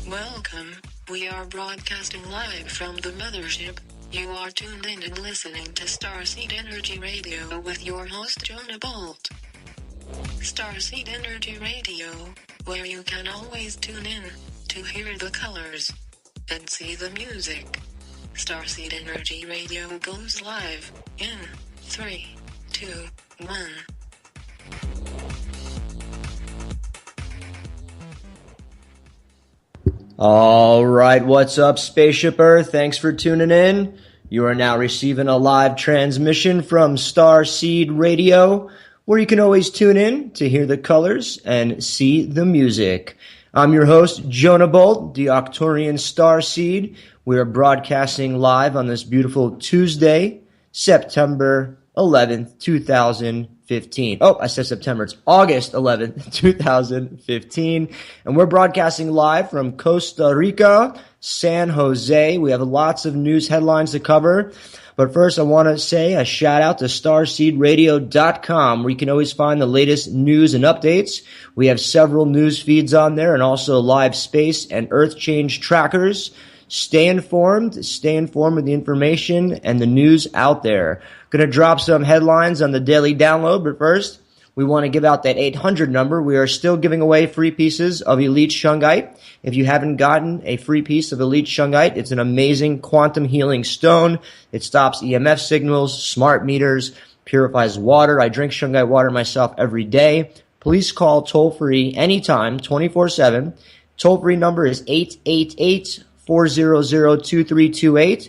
Welcome. We are broadcasting live from the mothership. You are tuned in and listening to Starseed Energy Radio with your host Jonah Bolt. Starseed Energy Radio, where you can always tune in to hear the colors and see the music. Starseed Energy Radio goes live in 3, 2, 1. All right, what's up, Spaceship Earth? Thanks for tuning in. You are now receiving a live transmission from Starseed Radio, where you can always tune in to hear the colors and see the music. I'm your host, Jonah Bolt, the Octorian Starseed. We are broadcasting live on this beautiful Tuesday, September 11th, 2015. Oh, I said September. It's August 11th, 2015. And we're broadcasting live from Costa Rica, San Jose. We have lots of news headlines to cover. But first, I want to say a shout out to starseedradio.com, where you can always find the latest news and updates. We have several news feeds on there and also live space and earth change trackers. Stay informed with the information and the news out there. Going to drop some headlines on the daily download, but first, we want to give out that 800 number. We are still giving away free pieces of Elite Shungite. If you haven't gotten a free piece of Elite Shungite, it's an amazing quantum healing stone. It stops EMF signals, smart meters, purifies water. I drink Shungite water myself every day. Please call toll-free anytime, 24/7. Toll-free number is 888-400-2328.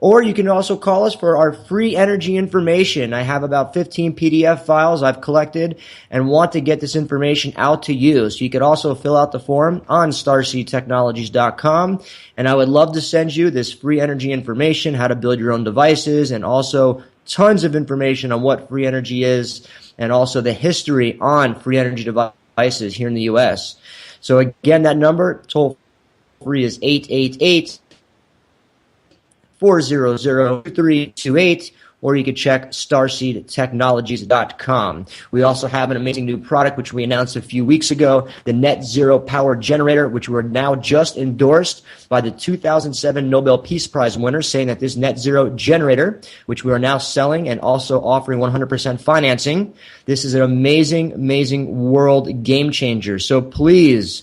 Or you can also call us for our free energy information. I have about 15 PDF files I've collected and want to get this information out to you. So you could also fill out the form on starseedtechnologies.com. And I would love to send you this free energy information, how to build your own devices, and also tons of information on what free energy is and also the history on free energy devices here in the U.S. So again, that number, toll free, is 888-400-2328, or you can check starseedtechnologies.com. We also have an amazing new product which we announced a few weeks ago, the Net Zero Power Generator, which we're now just endorsed by the 2007 Nobel Peace Prize winner, saying that this Net Zero generator, which we are now selling and also offering 100% financing, this is an amazing, amazing world game changer. So please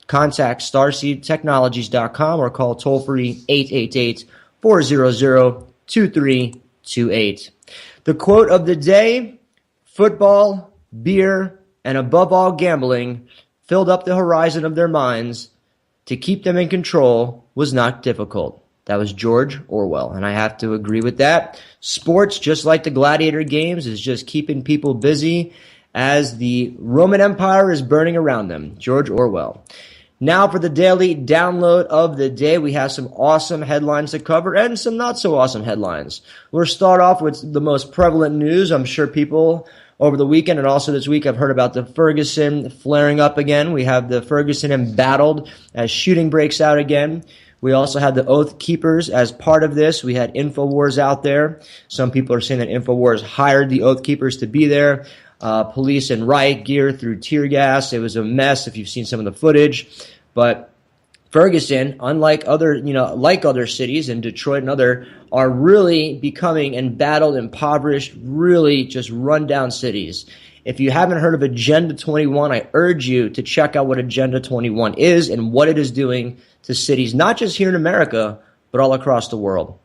contact starseedtechnologies.com or call toll-free 888-400-2328. The quote of the day: football, beer, and above all gambling filled up the horizon of their minds. To keep them in control was not difficult. That was George Orwell, and I have to agree with that. Sports, just like the gladiator games, is just keeping people busy as the Roman Empire is burning around them. George Orwell. Now for the daily download of the day, we have some awesome headlines to cover and some not so awesome headlines. We'll start off with the most prevalent news. I'm sure people over the weekend and also this week have heard about the Ferguson flaring up again. We have the Ferguson embattled as shooting breaks out again. We also had the Oath Keepers as part of this. We had InfoWars out there. Some people are saying that InfoWars hired the Oath Keepers to be there. Police in riot gear through tear gas. It was a mess if you've seen some of the footage. But Ferguson, unlike other cities in Detroit and other, are really becoming embattled, impoverished, really just run-down cities. If you haven't heard of Agenda 21, I urge you to check out what Agenda 21 is and what it is doing to cities, not just here in America, but all across the world.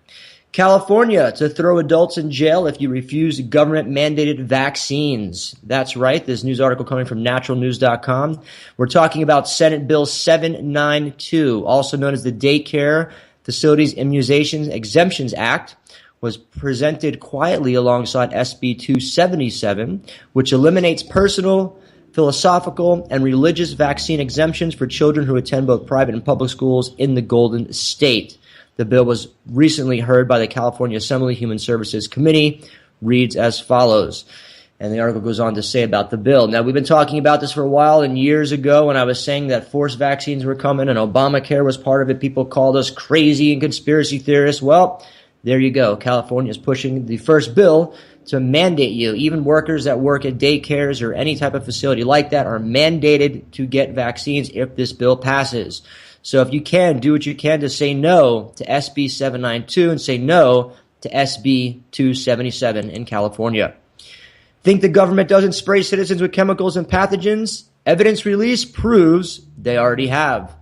California to throw adults in jail if you refuse government-mandated vaccines. That's right. This news article coming from naturalnews.com. We're talking about Senate Bill 792, also known as the Daycare Facilities Immunization Exemptions Act, was presented quietly alongside SB 277, which eliminates personal, philosophical, and religious vaccine exemptions for children who attend both private and public schools in the Golden State. The bill was recently heard by the California Assembly Human Services Committee, reads as follows. And the article goes on to say about the bill. Now, we've been talking about this for a while, and years ago when I was saying that forced vaccines were coming and Obamacare was part of it, people called us crazy and conspiracy theorists. Well, there you go. California is pushing the first bill to mandate you. Even workers that work at daycares or any type of facility like that are mandated to get vaccines if this bill passes. So if you can, do what you can to say no to SB 792 and say no to SB 277 in California. Think the government doesn't spray citizens with chemicals and pathogens? Evidence release proves they already have.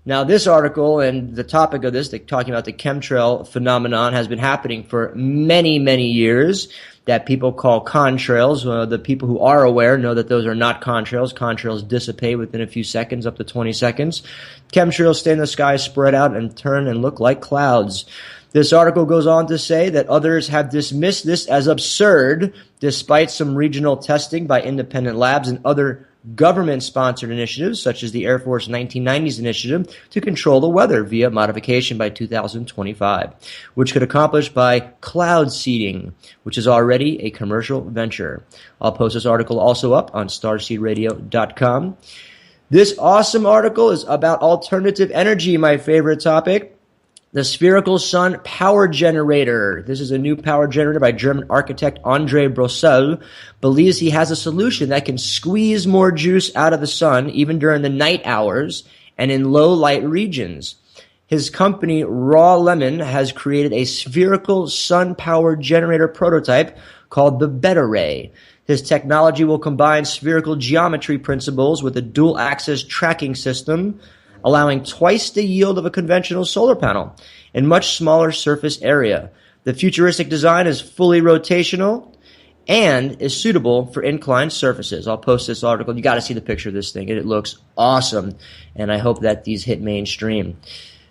Now, this article and the topic of this, talking about the chemtrail phenomenon, has been happening for many, many years, that people call contrails. The people who are aware know that those are not contrails. Contrails dissipate within a few seconds, up to 20 seconds. Chemtrails stay in the sky, spread out, and turn and look like clouds. This article goes on to say that others have dismissed this as absurd, despite some regional testing by independent labs and other government-sponsored initiatives, such as the Air Force 1990s initiative to control the weather via modification by 2025, which could accomplish by cloud seeding, which is already a commercial venture. I'll post this article also up on starseedradio.com. This awesome article is about alternative energy, my favorite topic. The spherical sun power generator. This is a new power generator by German architect André Brossel. Believes he has a solution that can squeeze more juice out of the sun even during the night hours and in low light regions. His company Raw Lemon has created a spherical sun power generator prototype called the Beta Ray. His technology will combine spherical geometry principles with a dual axis tracking system, allowing twice the yield of a conventional solar panel in much smaller surface area. The futuristic design is fully rotational and is suitable for inclined surfaces. I'll post this article. You got to see the picture of this thing. It looks awesome, and I hope that these hit mainstream.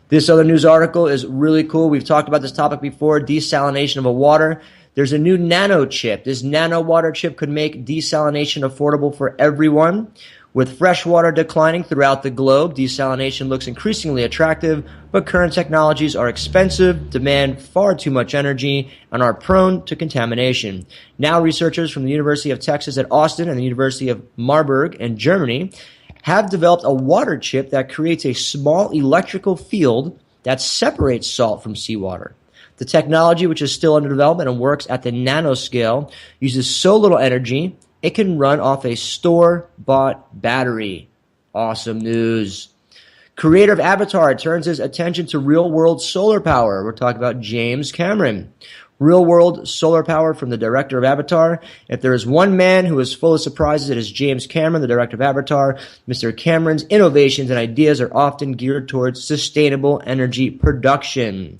This other news article is really cool. We've talked about this topic before, desalination of a water. There's a new nano chip. This nano water chip could make desalination affordable for everyone. With fresh water declining throughout the globe, desalination looks increasingly attractive, but current technologies are expensive, demand far too much energy, and are prone to contamination. Now researchers from the University of Texas at Austin and the University of Marburg in Germany have developed a water chip that creates a small electrical field that separates salt from seawater. The technology, which is still under development and works at the nanoscale, uses so little energy it can run off a store-bought battery. Awesome news. Creator of Avatar turns his attention to real-world solar power. We're talking about James Cameron. Real-world solar power from the director of Avatar. If there is one man who is full of surprises, it is James Cameron, the director of Avatar. Mr. Cameron's innovations and ideas are often geared towards sustainable energy production,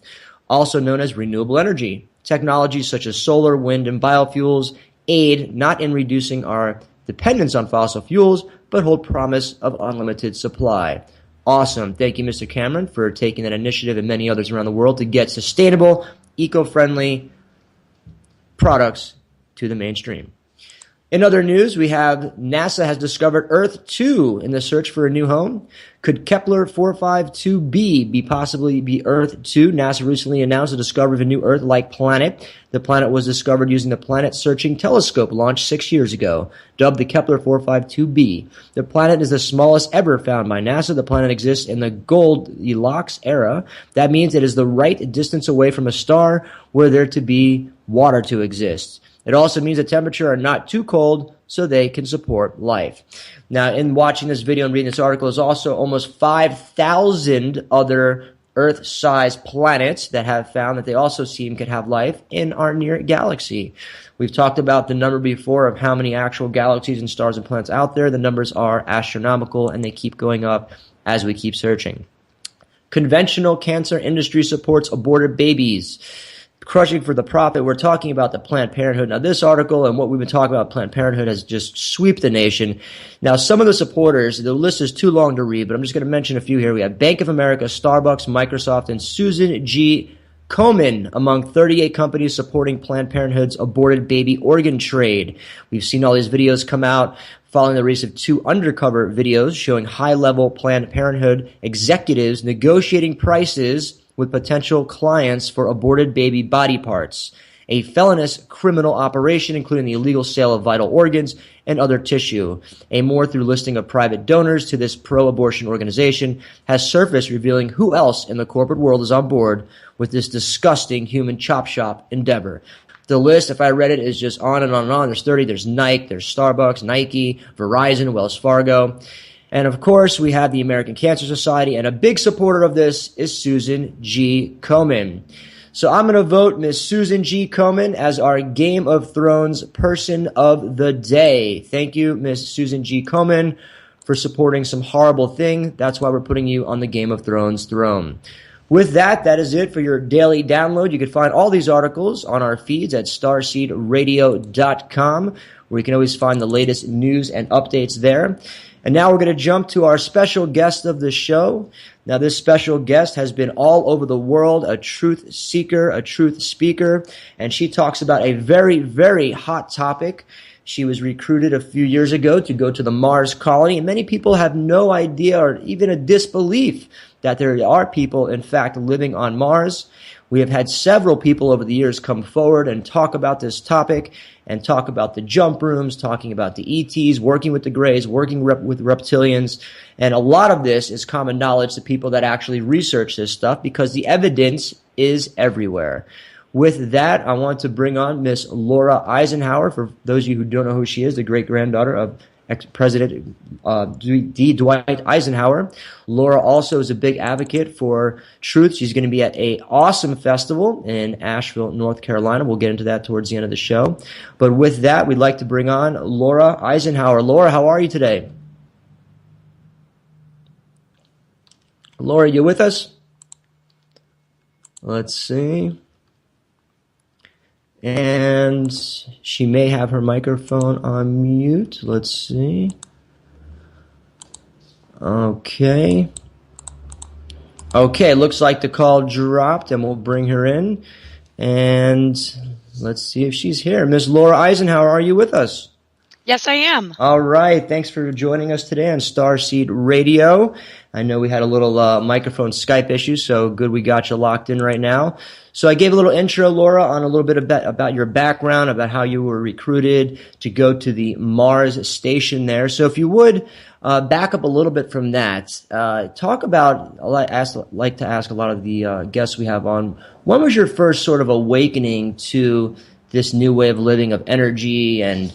also known as renewable energy. Technologies such as solar, wind, and biofuels aid not in reducing our dependence on fossil fuels, but hold promise of unlimited supply. Awesome. Thank you, Mr. Cameron, for taking that initiative and many others around the world to get sustainable, eco-friendly products to the mainstream. In other news, we have NASA has discovered Earth 2 in the search for a new home. Could Kepler 452b possibly be Earth 2? NASA recently announced the discovery of a new Earth-like planet. The planet was discovered using the Planet Searching Telescope launched 6 years ago, dubbed the Kepler 452b. The planet is the smallest ever found by NASA. The planet exists in the Goldilocks era. That means it is the right distance away from a star where there to be water to exist. It also means the temperature are not too cold, so they can support life. Now, in watching this video and reading this article, there's also almost 5,000 other Earth-sized planets that have found that they also seem could have life in our near galaxy. We've talked about the number before of how many actual galaxies and stars and planets out there. The numbers are astronomical, and they keep going up as we keep searching. Conventional cancer industry supports aborted babies. Crushing for the profit. We're talking about the Planned Parenthood. Now, this article and what we've been talking about Planned Parenthood has just swept the nation. Now, some of the supporters, the list is too long to read, but I'm just going to mention a few here. We have Bank of America, Starbucks, Microsoft, and Susan G. Komen among 38 companies supporting Planned Parenthood's aborted baby organ trade. We've seen all these videos come out following the release of 2 undercover videos showing high-level Planned Parenthood executives negotiating prices with potential clients for aborted baby body parts, a felonious criminal operation including the illegal sale of vital organs and other tissue. A more through listing of private donors to this pro-abortion organization has surfaced, revealing who else in the corporate world is on board with this disgusting human chop shop endeavor. The list, if I read it, is just on and on and on. There's 30. There's Nike, there's Starbucks, Nike, Verizon, Wells Fargo. And of course, we have the American Cancer Society, and a big supporter of this is Susan G. Komen. So I'm going to vote Miss Susan G. Komen as our Game of Thrones Person of the Day. Thank you, Miss Susan G. Komen, for supporting some horrible thing. That's why we're putting you on the Game of Thrones throne. With that, that is it for your daily download. You can find all these articles on our feeds at starseedradio.com, where you can always find the latest news and updates there. And now we're going to jump to our special guest of the show. Now, this special guest has been all over the world, a truth seeker, a truth speaker, and she talks about a very, very hot topic. She was recruited a few years ago to go to the Mars colony, and many people have no idea or even a disbelief that there are people, in fact, living on Mars. We have had several people over the years come forward and talk about this topic and talk about the jump rooms, talking about the ETs, working with the Greys, working with reptilians. And a lot of this is common knowledge to people that actually research this stuff because the evidence is everywhere. With that, I want to bring on Miss Laura Eisenhower. For those of you who don't know who she is, the great-granddaughter of ex-President D. Dwight Eisenhower. Laura also is a big advocate for truth. She's going to be at an awesome festival in Asheville, North Carolina. We'll get into that towards the end of the show. But with that, we'd like to bring on Laura Eisenhower. Laura, how are you today? Laura, you with us? Let's see. And she may have her microphone on mute. Let's see. Okay. Okay, looks like the call dropped, and we'll bring her in. And let's see if she's here. Miss Laura Eisenhower, are you with us? Yes, I am. All right. Thanks for joining us today on Starseed Radio. I know we had a little microphone Skype issue, so good we got you locked in right now. So I gave a little intro, Laura, on a little bit about your background, about how you were recruited to go to the Mars station there. So if you would back up a little bit from that, talk about, like to ask a lot of the guests we have on, when was your first sort of awakening to this new way of living, of energy and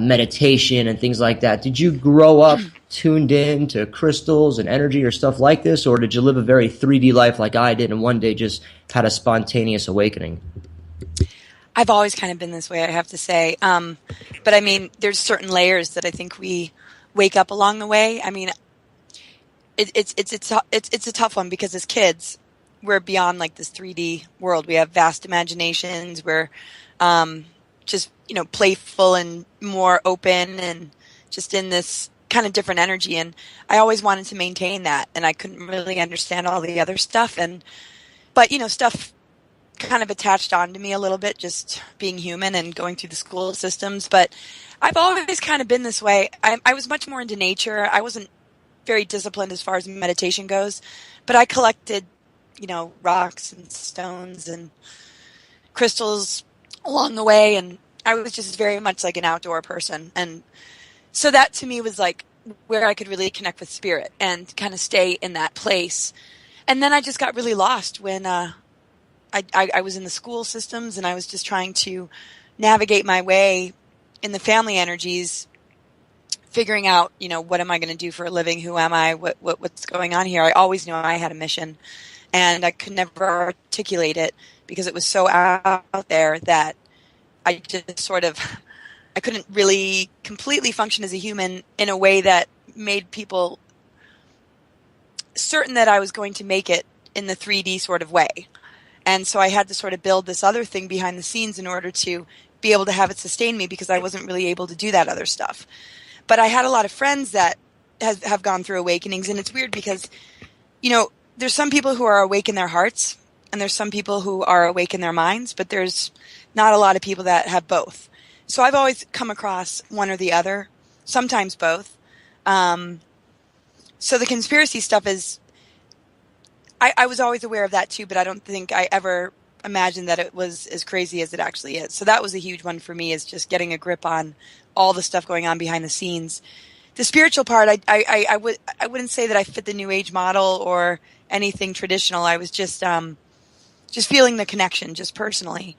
meditation and things like that? Did you grow up tuned in to crystals and energy or stuff like this, or did you live a very 3D life like I did and one day just had a spontaneous awakening? I've always kind of been this way, I have to say. But I mean, there's certain layers that I think we wake up along the way. I mean, it's a tough one because as kids, we're beyond like this 3D world. We have vast imaginations. We're just, playful and more open and just in this kind of different energy. And I always wanted to maintain that. And I couldn't really understand all the other stuff. But stuff kind of attached onto me a little bit, just being human and going through the school systems. But I've always kind of been this way. I was much more into nature. I wasn't very disciplined as far as meditation goes, but I collected, rocks and stones and crystals along the way. And I was just very much like an outdoor person. And so that to me was like where I could really connect with spirit and kind of stay in that place. And then I just got really lost when I was in the school systems and I was just trying to navigate my way in the family energies, figuring out, what am I going to do for a living? Who am I? What's going on here? I always knew I had a mission and I could never articulate it because it was so out there that I just I couldn't really completely function as a human in a way that made people certain that I was going to make it in the 3D sort of way. And so I had to sort of build this other thing behind the scenes in order to be able to have it sustain me because I wasn't really able to do that other stuff. But I had a lot of friends that have gone through awakenings. And it's weird because, there's some people who are awake in their hearts and there's some people who are awake in their minds, but there's not a lot of people that have both. So I've always come across one or the other, sometimes both. So the conspiracy stuff is, I was always aware of that too, but I don't think I ever imagined that it was as crazy as it actually is. So that was a huge one for me, is just getting a grip on all the stuff going on behind the scenes. The spiritual part, I wouldn't say that I fit the New Age model or anything traditional. I was just feeling the connection, just personally.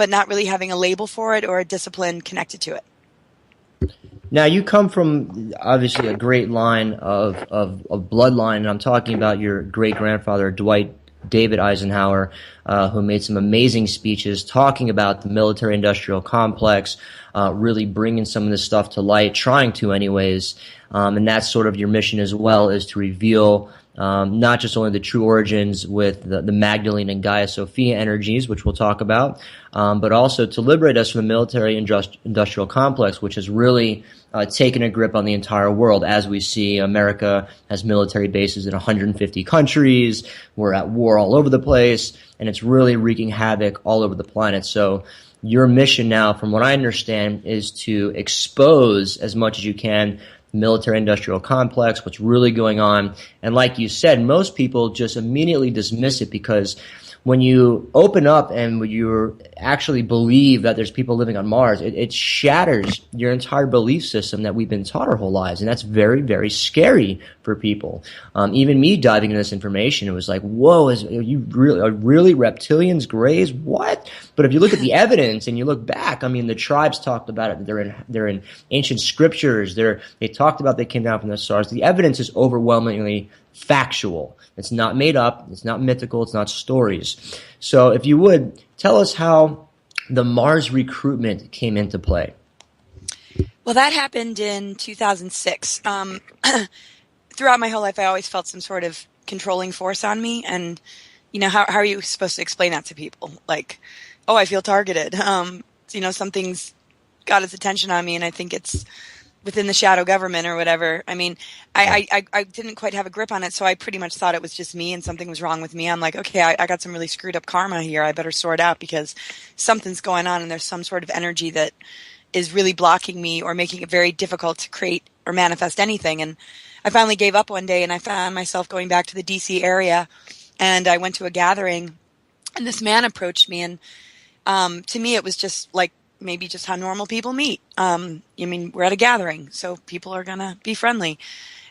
but not really having a label for it or a discipline connected to it. Now, you come from obviously a great line of bloodline, and I'm talking about your great grandfather, Dwight David Eisenhower, who made some amazing speeches talking about the military industrial complex, really bringing some of this stuff to light, trying to anyways. And that's sort of your mission as well, is to reveal not just only the true origins with the Magdalene and Gaia Sophia energies, which we'll talk about, but also to liberate us from the military industrial complex, which has really taken a grip on the entire world. As we see, America has military bases in 150 countries. We're at war all over the place, and it's really wreaking havoc all over the planet. So your mission now, from what I understand, is to expose as much as you can military industrial complex, what's really going on. And like you said, most people just immediately dismiss it, because when you open up and when you actually believe that there's people living on Mars, it shatters your entire belief system that we've been taught our whole lives. And that's very, very scary for people. Even me diving into this information, it was like, whoa, are really reptilians, grays? What? But if you look at the evidence and you look back, I mean, the tribes talked about it. They're in ancient scriptures. They talked about they came down from the stars. The evidence is overwhelmingly factual. It's not made up. It's not mythical. It's not stories. So if you would, tell us how the Mars recruitment came into play. Well, that happened in 2006. Throughout my whole life, I always felt some sort of controlling force on me. And, how are you supposed to explain that to people? Like, oh, I feel targeted. Something's got its attention on me, and I think it's within the shadow government or whatever. I mean, I didn't quite have a grip on it, so I pretty much thought it was just me and something was wrong with me. I'm like, okay, I got some really screwed up karma here. I better sort out because something's going on and there's some sort of energy that is really blocking me or making it very difficult to create or manifest anything. And I finally gave up one day and I found myself going back to the DC area, and I went to a gathering and this man approached me, and to me it was just like, maybe just how normal people meet. We're at a gathering, so people are gonna be friendly.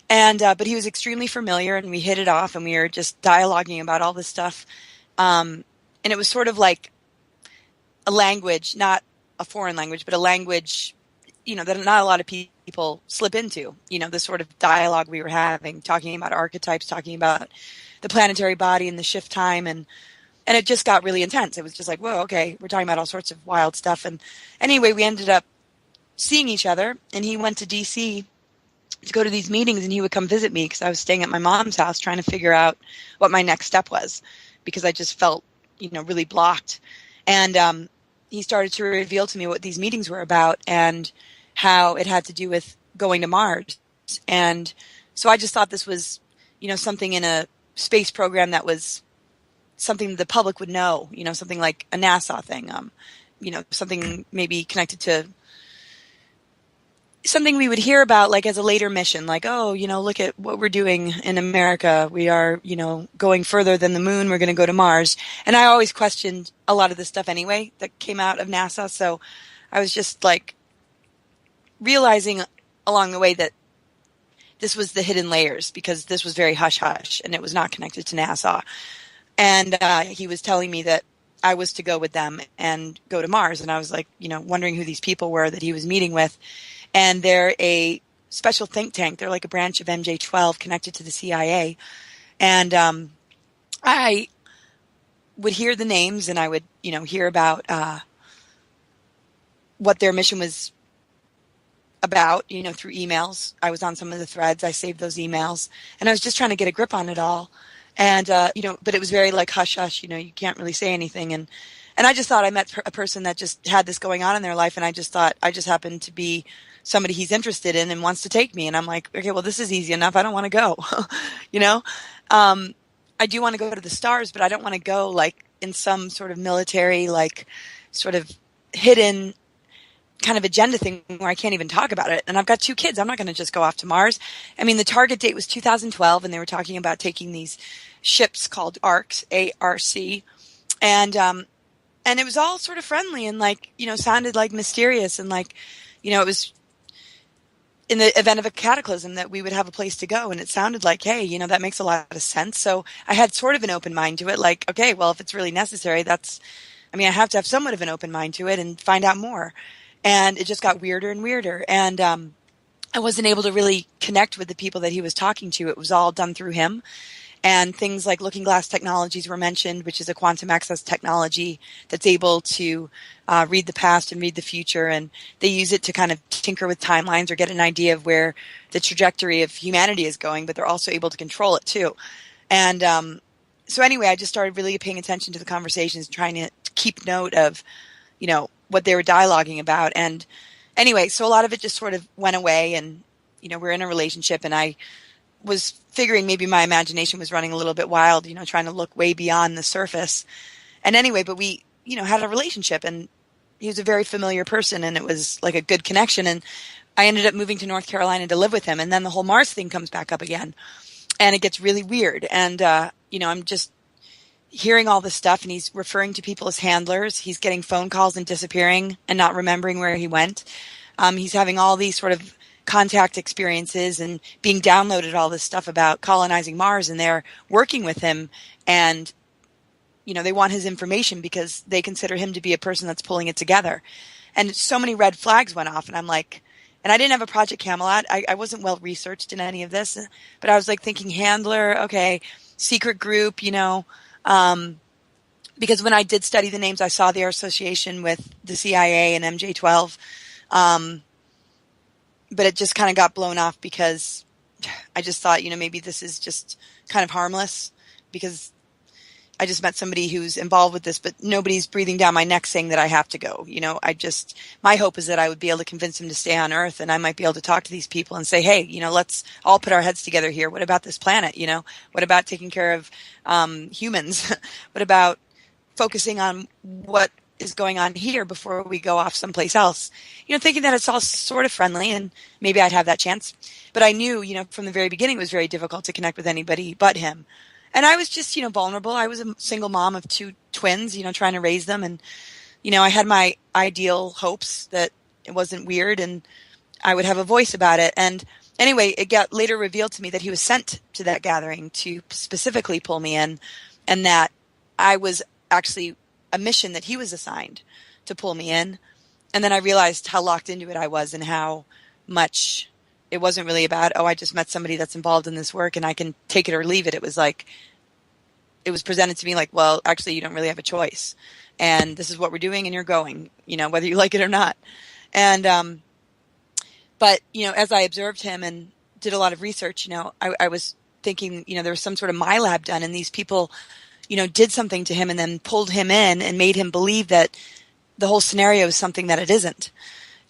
And but he was extremely familiar, and we hit it off, and we were just dialoguing about all this stuff. And it was sort of like a language, not a foreign language, but a language, that not a lot of people slip into. The sort of dialogue we were having, talking about archetypes, talking about the planetary body and the shift time, and it just got really intense. It was just like, whoa, okay, we're talking about all sorts of wild stuff. And anyway, we ended up seeing each other, and he went to DC to go to these meetings, and he would come visit me because I was staying at my mom's house trying to figure out what my next step was, because I just felt, really blocked. And he started to reveal to me what these meetings were about and how it had to do with going to Mars. And so I just thought this was, something in a space program that was something the public would know, something like a NASA thing, something maybe connected to something we would hear about like as a later mission, like, oh, look at what we're doing in America. We are, going further than the moon. We're going to go to Mars. And I always questioned a lot of this stuff anyway that came out of NASA. So I was just like realizing along the way that this was the hidden layers, because this was very hush hush and it was not connected to NASA. And he was telling me that I was to go with them and go to Mars. And I was like, wondering who these people were that he was meeting with. And they're a special think tank. They're like a branch of MJ-12 connected to the CIA. And I would hear the names, and I would, hear about what their mission was about, through emails. I was on some of the threads. I saved those emails. And I was just trying to get a grip on it all. And, but it was very like hush hush, you can't really say anything. And I just thought I met a person that just had this going on in their life. And I just thought I just happened to be somebody he's interested in and wants to take me. And I'm like, okay, well, this is easy enough. I don't want to go, I do want to go to the stars, but I don't want to go like in some sort of military, like sort of hidden kind of agenda thing where I can't even talk about it. And I've got 2 kids. I'm not going to just go off to Mars. I mean, the target date was 2012, and they were talking about taking these ships called ARCs, A-R-C. And it was all sort of friendly and like, sounded like mysterious. And like, it was in the event of a cataclysm that we would have a place to go. And it sounded like, hey, that makes a lot of sense. So I had sort of an open mind to it. Like, okay, well, if it's really necessary, that's I mean, I have to have somewhat of an open mind to it and find out more. And it just got weirder and weirder. And I wasn't able to really connect with the people that he was talking to. It was all done through him. And things like looking glass technologies were mentioned, which is a quantum access technology that's able to read the past and read the future. And they use it to kind of tinker with timelines or get an idea of where the trajectory of humanity is going, but they're also able to control it too. And so anyway, I just started really paying attention to the conversations, trying to keep note of, what they were dialoguing about. And anyway, so a lot of it just sort of went away, and, we're in a relationship, and I was figuring maybe my imagination was running a little bit wild, trying to look way beyond the surface. And anyway, but we, had a relationship, and he was a very familiar person, and it was like a good connection. And I ended up moving to North Carolina to live with him. And then the whole Mars thing comes back up again, and it gets really weird. And, I'm just hearing all this stuff, and he's referring to people as handlers. He's getting phone calls and disappearing and not remembering where he went. He's having all these sort of contact experiences and being downloaded all this stuff about colonizing Mars, and they're working with him, and they want his information because they consider him to be a person that's pulling it together. And so many red flags went off, and I'm like, and I didn't have a Project Camelot. I wasn't well researched in any of this, but I was like thinking handler, okay, secret group, because when I did study the names, I saw their association with the CIA and MJ-12. But it just kind of got blown off because I just thought, maybe this is just kind of harmless because I just met somebody who's involved with this, but nobody's breathing down my neck saying that I have to go. My hope is that I would be able to convince him to stay on Earth, and I might be able to talk to these people and say, hey, let's all put our heads together here. What about this planet? What about taking care of humans? What about focusing on what is going on here before we go off someplace else, thinking that it's all sort of friendly and maybe I'd have that chance. But I knew, from the very beginning, it was very difficult to connect with anybody but him. And I was just, vulnerable. I was a single mom of 2 twins, trying to raise them. And, I had my ideal hopes that it wasn't weird and I would have a voice about it. And anyway, it got later revealed to me that he was sent to that gathering to specifically pull me in, and that I was actually a mission that he was assigned to pull me in. And then I realized how locked into it I was and how much it wasn't really about, I just met somebody that's involved in this work and I can take it or leave it. It was like, it was presented to me like, well, actually you don't really have a choice, and this is what we're doing and you're going, whether you like it or not. And, but, as I observed him and did a lot of research, I was thinking, there was some sort of MyLab done, and these people, did something to him and then pulled him in and made him believe that the whole scenario is something that it isn't.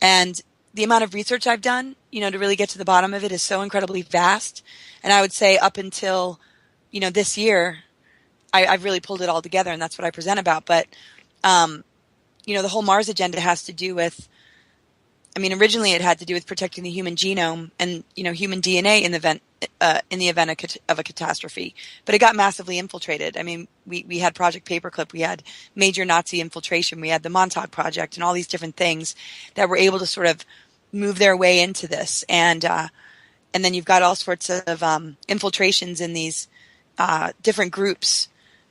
And the amount of research I've done, to really get to the bottom of it is so incredibly vast. And I would say up until, this year, I've really pulled it all together, and that's what I present about. But, the whole Mars agenda has to do with, originally it had to do with protecting the human genome and, human DNA in the event of a catastrophe. But it got massively infiltrated. We had Project Paperclip, we had major Nazi infiltration, we had the Montauk Project, and all these different things that were able to sort of move their way into this. And then you've got all sorts of infiltrations in these different groups,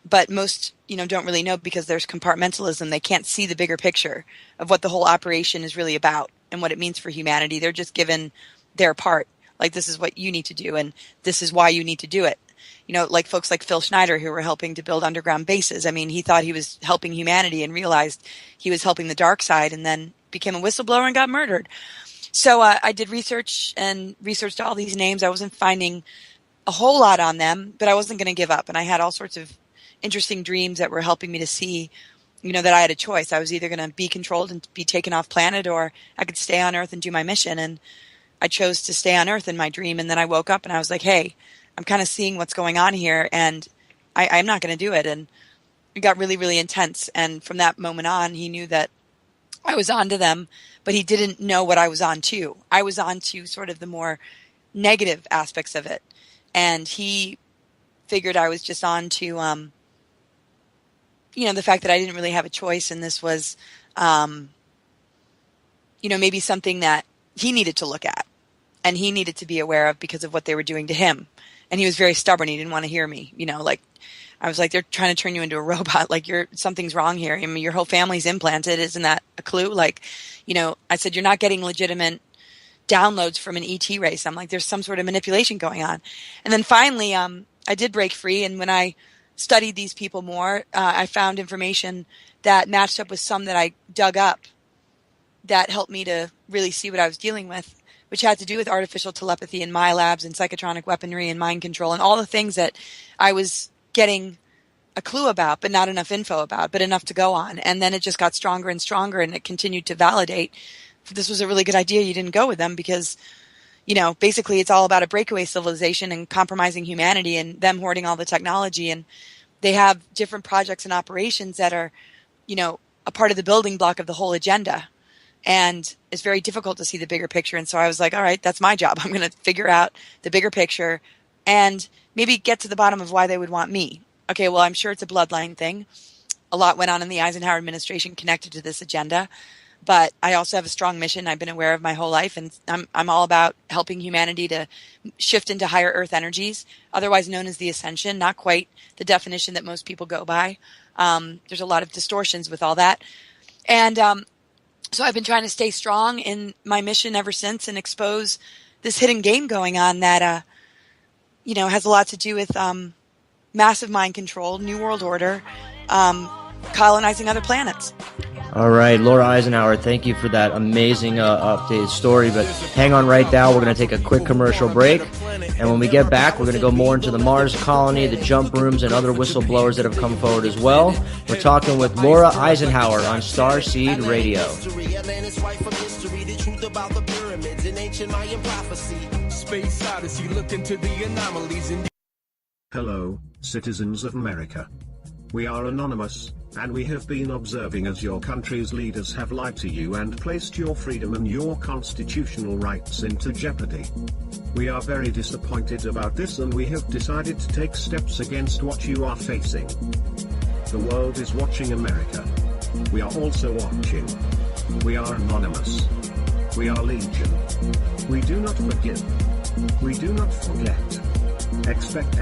but most don't really know because there's compartmentalism. They can't see the bigger picture of what the whole operation is really about and what it means for humanity. They're just given their part. Like, this is what you need to do, and this is why you need to do it. Like folks like Phil Schneider, who were helping to build underground bases. He thought he was helping humanity and realized he was helping the dark side, and then became a whistleblower and got murdered. So I did research and researched all these names. I wasn't finding a whole lot on them, but I wasn't going to give up. And I had all sorts of interesting dreams that were helping me to see, that I had a choice. I was either going to be controlled and be taken off planet, or I could stay on Earth and do my mission. And I chose to stay on Earth in my dream. And then I woke up and I was like, hey, I'm kind of seeing what's going on here, and I'm not going to do it. And it got really, really intense. And from that moment on, he knew that I was on to them, but he didn't know what I was on to. I was on to sort of the more negative aspects of it. And he figured I was just on to, the fact that I didn't really have a choice. And this was, maybe something that he needed to look at and he needed to be aware of because of what they were doing to him. And he was very stubborn. He didn't want to hear me, I was like, they're trying to turn you into a robot. Like something's wrong here. I mean, your whole family's implanted. Isn't that a clue? Like, I said, you're not getting legitimate downloads from an ET race. I'm like, there's some sort of manipulation going on. And then finally, I did break free. And when I studied these people more, I found information that matched up with some that I dug up that helped me to really see what I was dealing with, which had to do with artificial telepathy and my labs and psychotronic weaponry and mind control and all the things that I was getting a clue about, but not enough info about, but enough to go on. And then it just got stronger and stronger, and it continued to validate this was a really good idea. You didn't go with them because, basically it's all about a breakaway civilization and compromising humanity and them hoarding all the technology. And they have different projects and operations that are, a part of the building block of the whole agenda. And it's very difficult to see the bigger picture. And so I was like, all right, that's my job. I'm going to figure out the bigger picture and maybe get to the bottom of why they would want me. Okay, well, I'm sure it's a bloodline thing. A lot went on in the Eisenhower administration connected to this agenda. But I also have a strong mission I've been aware of my whole life, and I'm all about helping humanity to shift into higher earth energies, otherwise known as the ascension, not quite the definition that most people go by. There's a lot of distortions with all that. And so I've been trying to stay strong in my mission ever since and expose this hidden game going on that, has a lot to do with massive mind control, New World Order, colonizing other planets. All right, Laura Eisenhower, thank you for that amazing updated story. But hang on right now. We're going to take a quick commercial break. And when we get back, we're going to go more into the Mars colony, the jump rooms, and other whistleblowers that have come forward as well. We're talking with Laura Eisenhower on Starseed Radio. Space Odyssey, look into the anomalies in. Hello, citizens of America. We are anonymous, and we have been observing as your country's leaders have lied to you and placed your freedom and your constitutional rights into jeopardy. We are very disappointed about this, and we have decided to take steps against what you are facing. The world is watching America. We are also watching. We are anonymous. We are legion. We do not forgive. We do not forget. Expect.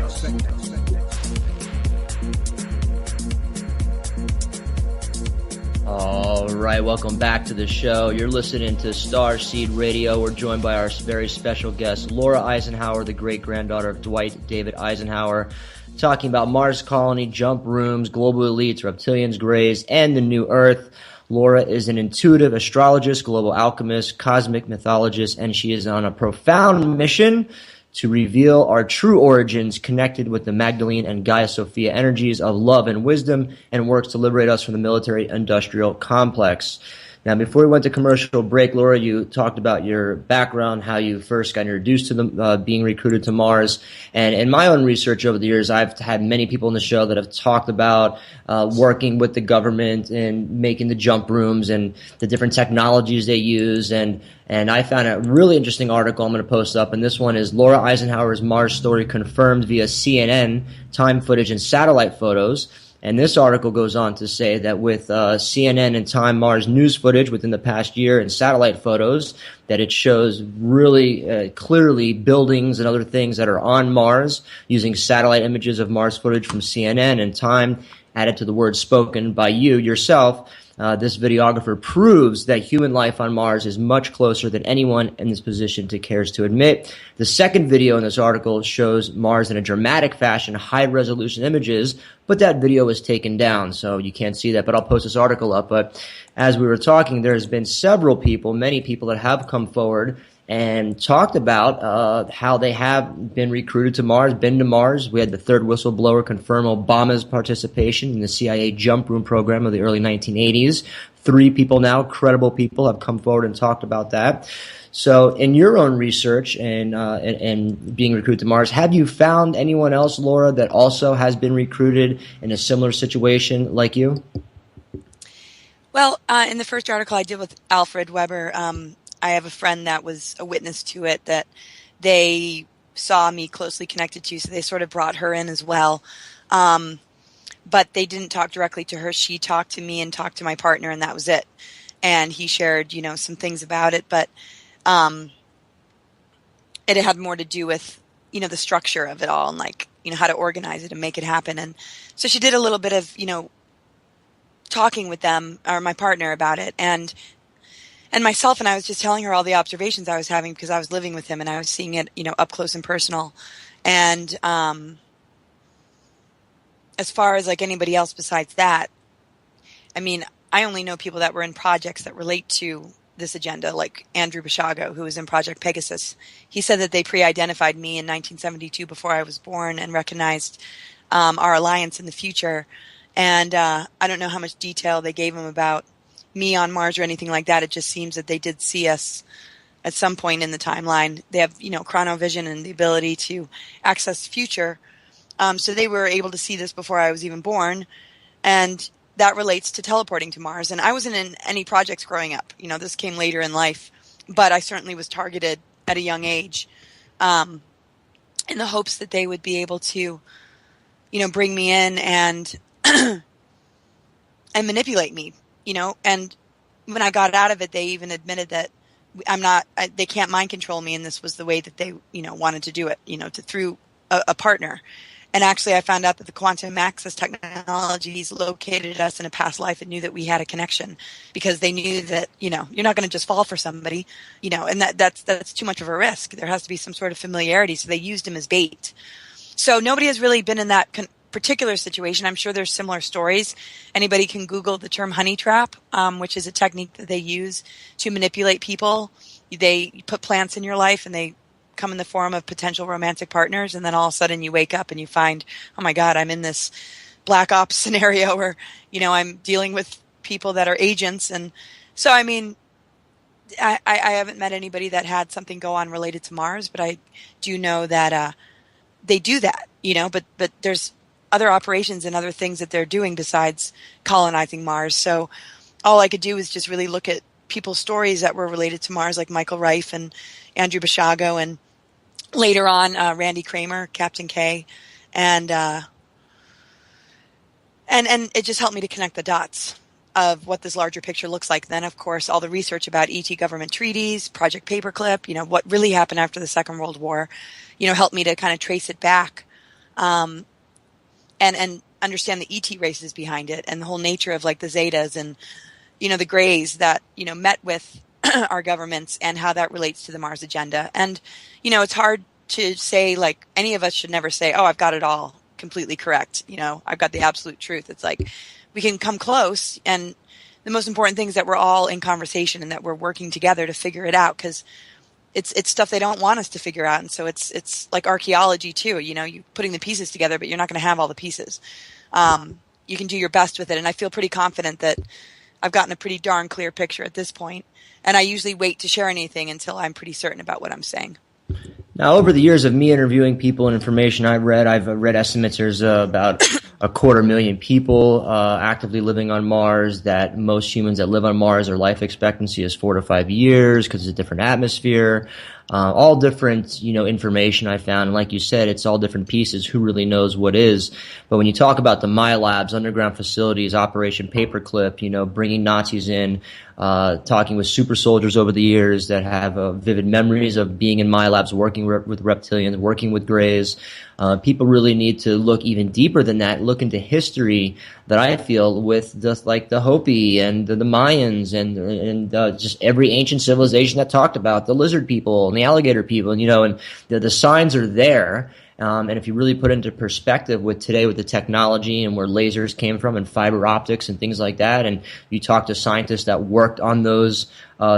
All right, welcome back to the show. You're listening to Starseed Radio. We're joined by our very special guest, Laura Eisenhower, the great-granddaughter of Dwight David Eisenhower, talking about Mars colony, jump rooms, global elites, reptilians, greys, and the new Earth. Laura is an intuitive astrologist, global alchemist, cosmic mythologist, and she is on a profound mission to reveal our true origins connected with the Magdalene and Gaia Sophia energies of love and wisdom, and works to liberate us from the military-industrial complex. Now, before we went to commercial break, Laura, you talked about your background, how you first got introduced to being recruited to Mars. And in my own research over the years, I've had many people on the show that have talked about working with the government and making the jump rooms and the different technologies they use. And I found a really interesting article I'm going to post up, and this one is Laura Eisenhower's Mars story confirmed via CNN, time footage, and satellite photos. And this article goes on to say that with CNN and Time Mars news footage within the past year and satellite photos, that it shows really clearly buildings and other things that are on Mars using satellite images of Mars footage from CNN and Time added to the words spoken by you yourself. This videographer proves that human life on Mars is much closer than anyone in this position cares to admit. The second video in this article shows Mars in a dramatic fashion, high-resolution images, but that video was taken down, so you can't see that. But I'll post this article up. But as we were talking, there's been several people, many people that have come forward and talked about how they have been recruited to Mars, been to Mars. We had the third whistleblower confirm Obama's participation in the CIA jump room program of the early 1980s. 3 people now, credible people, have come forward and talked about that. So in your own research and being recruited to Mars, have you found anyone else, Laura, that also has been recruited in a similar situation like you? Well, in the first article I did with Alfred Weber, I have a friend that was a witness to it that they saw me closely connected to, so they sort of brought her in as well. But they didn't talk directly to her. She talked to me and talked to my partner, and that was it. And he shared, some things about it, but it had more to do with, the structure of it all and like how to organize it and make it happen. And so she did a little bit of, talking with them, or my partner, about it, and myself, and I was just telling her all the observations I was having because I was living with him and I was seeing it, up close and personal. And as far as like anybody else besides that, I mean, I only know people that were in projects that relate to this agenda, like Andrew Bashago, who was in Project Pegasus. He said that they pre-identified me in 1972 before I was born and recognized our alliance in the future. And I don't know how much detail they gave him about me on Mars or anything like that. It just seems that they did see us at some point in the timeline. They have, chronovision and the ability to access the future. So they were able to see this before I was even born. And that relates to teleporting to Mars. And I wasn't in any projects growing up. This came later in life. But I certainly was targeted at a young age in the hopes that they would be able to, bring me in and and manipulate me, And when I got out of it, they even admitted that they can't mind control me. And this was the way that they, wanted to do it, through a partner. And actually, I found out that the quantum access technologies located us in a past life and knew that we had a connection because they knew that, you're not going to just fall for somebody, and that's too much of a risk. There has to be some sort of familiarity. So they used him as bait. So nobody has really been in that particular situation. I'm sure there's similar stories. Anybody can Google the term honey trap, which is a technique that they use to manipulate people. They put plants in your life and they come in the form of potential romantic partners, and then all of a sudden you wake up and you find, oh my God, I'm in this black ops scenario where, I'm dealing with people that are agents. And so, I mean, I haven't met anybody that had something go on related to Mars, but I do know that they do that, but there's other operations and other things that they're doing besides colonizing Mars. So all I could do is just really look at people's stories that were related to Mars, like Michael Rife and Andrew Bashago, and later on, Randy Kramer, Captain K, and it just helped me to connect the dots of what this larger picture looks like. Then, of course, all the research about ET government treaties, Project Paperclip, what really happened after the Second World War, helped me to kind of trace it back, and understand the ET races behind it and the whole nature of like the Zetas and, the Greys that, met with our governments and how that relates to the Mars agenda. And, it's hard to say, like, any of us should never say, oh, I've got it all completely correct. I've got the absolute truth. It's like we can come close. And the most important thing is that we're all in conversation and that we're working together to figure it out, because it's stuff they don't want us to figure out. And so it's like archaeology too, you're putting the pieces together, but you're not going to have all the pieces. You can do your best with it. And I feel pretty confident that I've gotten a pretty darn clear picture at this point. And I usually wait to share anything until I'm pretty certain about what I'm saying. Now, over the years of me interviewing people and information I've read estimates there's about 250,000 people actively living on Mars, that most humans that live on Mars, their life expectancy is 4 to 5 years because it's a different atmosphere. All different, information I found. And like you said, it's all different pieces. Who really knows what is? But when you talk about the MyLabs, underground facilities, Operation Paperclip, bringing Nazis in, talking with super soldiers over the years that have vivid memories of being in MyLabs, working with reptilians, working with Greys. People really need to look even deeper than that, look into history that I feel with just like the Hopi and the Mayans and just every ancient civilization that talked about the lizard people and the alligator people, and the signs are there. And if you really put into perspective with today with the technology and where lasers came from and fiber optics and things like that, and you talk to scientists that worked on those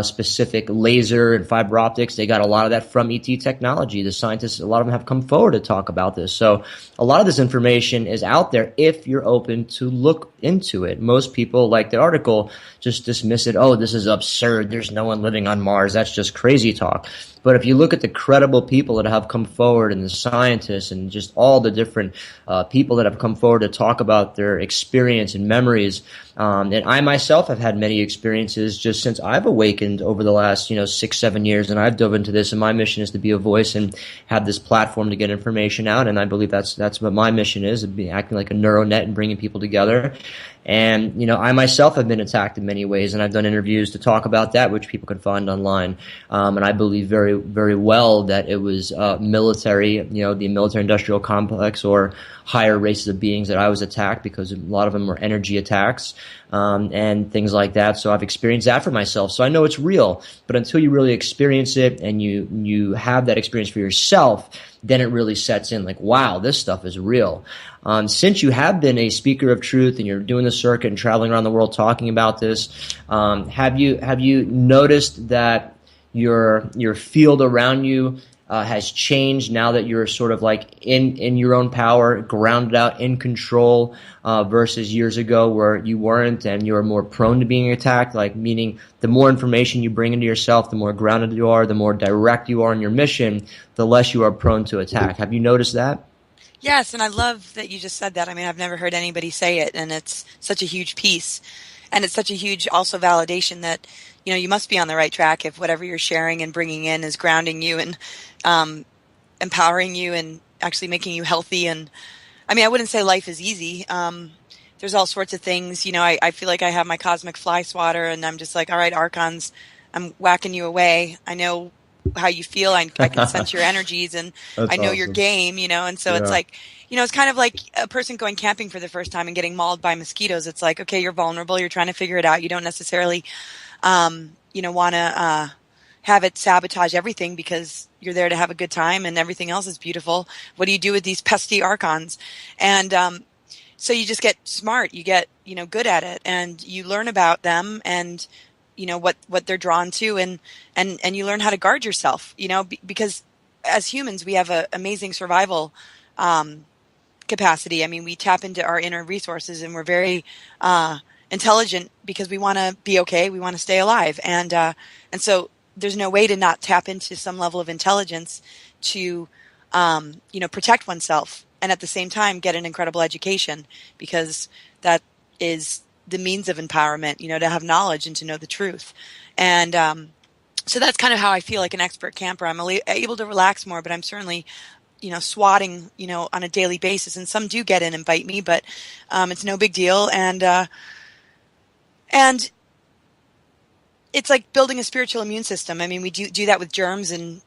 specific laser and fiber optics, they got a lot of that from ET technology. The scientists, a lot of them have come forward to talk about this. So a lot of this information is out there if you're open to look into it. Most people, like the article, just dismiss it. Oh, this is absurd. There's no one living on Mars. That's just crazy talk. But if you look at the credible people that have come forward and the scientists and just all the different people that have come forward to talk about their experience and memories, and I myself have had many experiences just since I've awakened over the last 6-7 years, and I've dove into this, and my mission is to be a voice and have this platform to get information out, and I believe that's what my mission is, acting like a neural net and bringing people together. And, I myself have been attacked in many ways, and I've done interviews to talk about that, which people can find online. And I believe very very, very well that it was military, the military-industrial complex or higher races of beings that I was attacked, because a lot of them were energy attacks and things like that. So I've experienced that for myself. So I know it's real. But until you really experience it and you have that experience for yourself, then it really sets in like, wow, this stuff is real. Since you have been a speaker of truth and you're doing the circuit and traveling around the world talking about this, have you noticed that your field around you has changed now that you're sort of like in your own power, grounded out, in control, versus years ago where you weren't and you were more prone to being attacked? Like, meaning the more information you bring into yourself, the more grounded you are, the more direct you are in your mission, the less you are prone to attack. Have you noticed that? Yes, and I love that you just said that. I mean, I've never heard anybody say it, and it's such a huge piece. And it's such a huge also validation that, you must be on the right track if whatever you're sharing and bringing in is grounding you and empowering you and actually making you healthy. And I mean, I wouldn't say life is easy. There's all sorts of things. I feel like I have my cosmic fly swatter, and I'm just like, all right, Archons, I'm whacking you away. I know how you feel. I can sense your energies, and That's I know awesome. your game, and so it's Yeah. like, it's kind of like a person going camping for the first time and getting mauled by mosquitoes. It's like, okay, you're vulnerable. You're trying to figure it out. You don't necessarily, want to have it sabotage everything because you're there to have a good time and everything else is beautiful. What do you do with these pesky Archons? And so you just get smart. You get, good at it, and you learn about them and what they're drawn to, and you learn how to guard yourself, because as humans, we have an amazing survival capacity. I mean, we tap into our inner resources, and we're very intelligent because we want to be okay. We want to stay alive. And so there's no way to not tap into some level of intelligence to, protect oneself, and at the same time get an incredible education, because that is the means of empowerment, to have knowledge and to know the truth. And so that's kind of how I feel like an expert camper. I'm able to relax more, but I'm certainly, swatting, on a daily basis. And some do get in and bite me, but it's no big deal. And it's like building a spiritual immune system. I mean, we do that with germs, and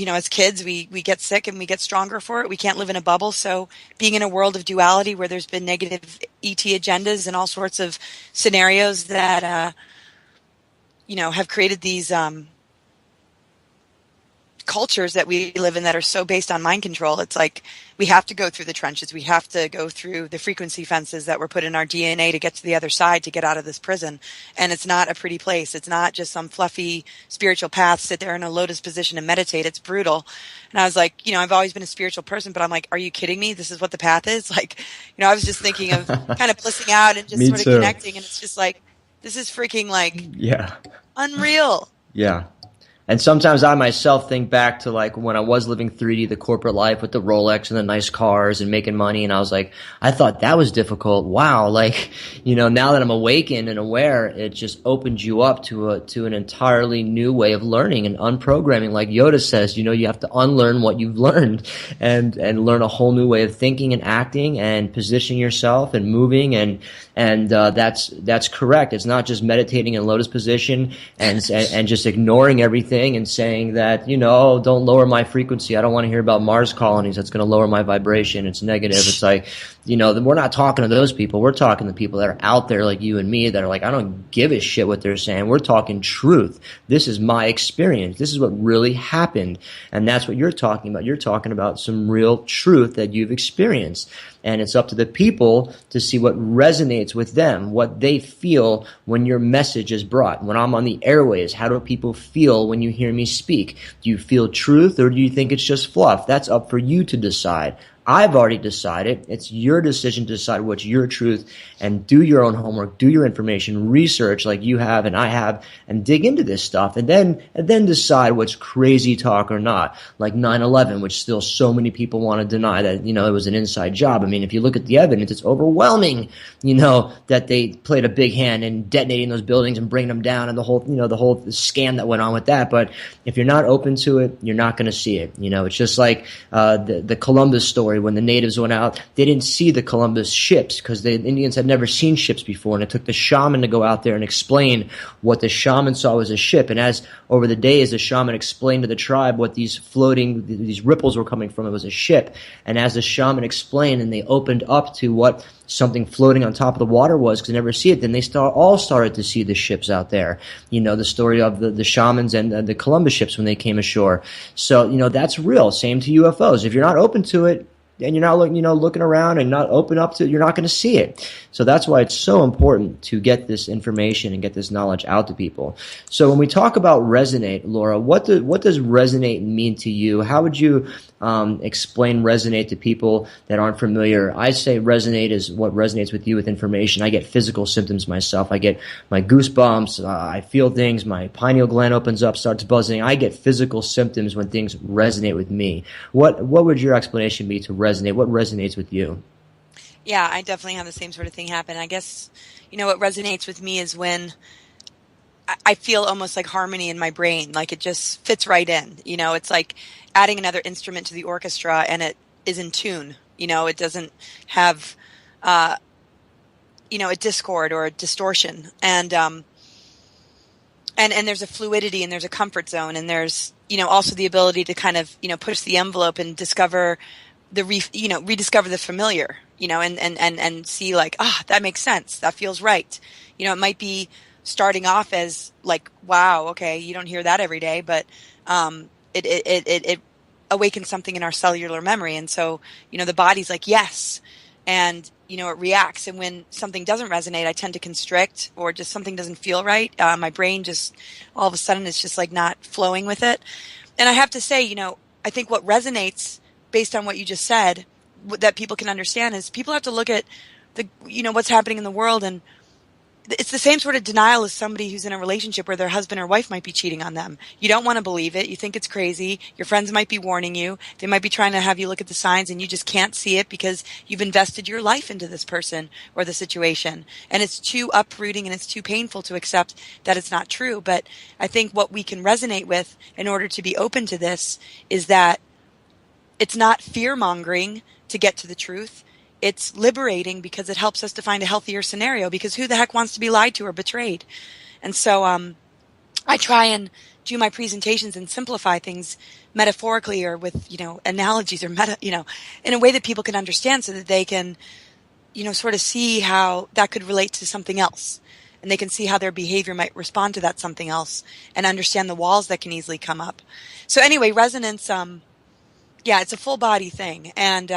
as kids, we get sick and we get stronger for it. We can't live in a bubble. So being in a world of duality where there's been negative ET agendas and all sorts of scenarios that, have created these cultures that we live in that are so based on mind control. It's like we have to go through the trenches. We have to go through the frequency fences that were put in our DNA to get to the other side, to get out of this prison. And it's not a pretty place. It's not just some fluffy spiritual path, sit there in a lotus position and meditate. It's brutal. And I was like, I've always been a spiritual person, but I'm like, are you kidding me? This is what the path is? Like, I was just thinking of kind of blissing out and just Me sort of too. connecting. And it's just like, this is freaking like Yeah. unreal. Yeah. And sometimes I myself think back to like when I was living 3D, the corporate life with the Rolex and the nice cars and making money. And I was like, I thought that was difficult. Wow. Like, now that I'm awakened and aware, it just opens you up to an entirely new way of learning and unprogramming. Like Yoda says, you have to unlearn what you've learned and learn a whole new way of thinking and acting and positioning yourself and moving. And that's correct. It's not just meditating in lotus position and just ignoring everything and saying that, don't lower my frequency. I don't want to hear about Mars colonies. That's going to lower my vibration. It's negative. It's like, we're not talking to those people. We're talking to people that are out there like you and me that are like, I don't give a shit what they're saying. We're talking truth. This is my experience. This is what really happened. And that's what you're talking about. You're talking about some real truth that you've experienced. And it's up to the people to see what resonates with them, what they feel when your message is brought. When I'm on the airways, how do people feel when you hear me speak? Do you feel truth, or do you think it's just fluff? That's up for you to decide. I've already decided. It's your decision to decide what's your truth, and do your own homework, do your information, research like you have and I have, and dig into this stuff, and then decide what's crazy talk or not. Like 9/11, which still so many people want to deny that, it was an inside job. I mean, if you look at the evidence, it's overwhelming, that they played a big hand in detonating those buildings and bringing them down, and the whole scam that went on with that. But if you're not open to it, you're not going to see it. It's just like the Columbus story. story. When the natives went out, they didn't see the Columbus ships because the Indians had never seen ships before, and it took the shaman to go out there and explain what the shaman saw was a ship. And as over the days, the shaman explained to the tribe what these ripples were coming from, it was a ship. And as the shaman explained, and they opened up to what something floating on top of the water was, because they never see it, then they all started to see the ships out there. The story of the shamans and the Columbus ships when they came ashore. So, that's real. Same to UFOs. If you're not open to it, and you're not looking around and not open up to it, you're not going to see it. So that's why it's so important to get this information and get this knowledge out to people. So when we talk about resonate, Laura, what does resonate mean to you? How would you explain resonate to people that aren't familiar? I say resonate is what resonates with you with information. I get physical symptoms myself. I get my goosebumps. I feel things. My pineal gland opens up, starts buzzing. I get physical symptoms when things resonate with me. What would your explanation be to resonate? What resonates with you? Yeah, I definitely have the same sort of thing happen. I guess, what resonates with me is when I feel almost like harmony in my brain, like it just fits right in. It's like adding another instrument to the orchestra and it is in tune. It doesn't have, a discord or a distortion. And there's a fluidity and there's a comfort zone and there's, also the ability to kind of, push the envelope and discover rediscover the familiar, and see like, that makes sense. That feels right. It might be starting off as like, wow, okay, you don't hear that every day, but it awakens something in our cellular memory. And so, the body's like, yes. And, it reacts. And when something doesn't resonate, I tend to constrict or just something doesn't feel right. My brain just all of a sudden it's just like not flowing with it. And I have to say, I think what resonates based on what you just said, that people can understand is people have to look at what's happening in the world. And it's the same sort of denial as somebody who's in a relationship where their husband or wife might be cheating on them. You don't want to believe it. You think it's crazy. Your friends might be warning you. They might be trying to have you look at the signs and you just can't see it because you've invested your life into this person or the situation. And it's too uprooting and it's too painful to accept that it's not true. But I think what we can resonate with in order to be open to this is that it's not fear-mongering to get to the truth. It's liberating because it helps us to find a healthier scenario, because who the heck wants to be lied to or betrayed? And so I try and do my presentations and simplify things metaphorically or with, analogies or in a way that people can understand so that they can, sort of see how that could relate to something else. And they can see how their behavior might respond to that something else and understand the walls that can easily come up. So anyway, resonance, it's a full body thing. And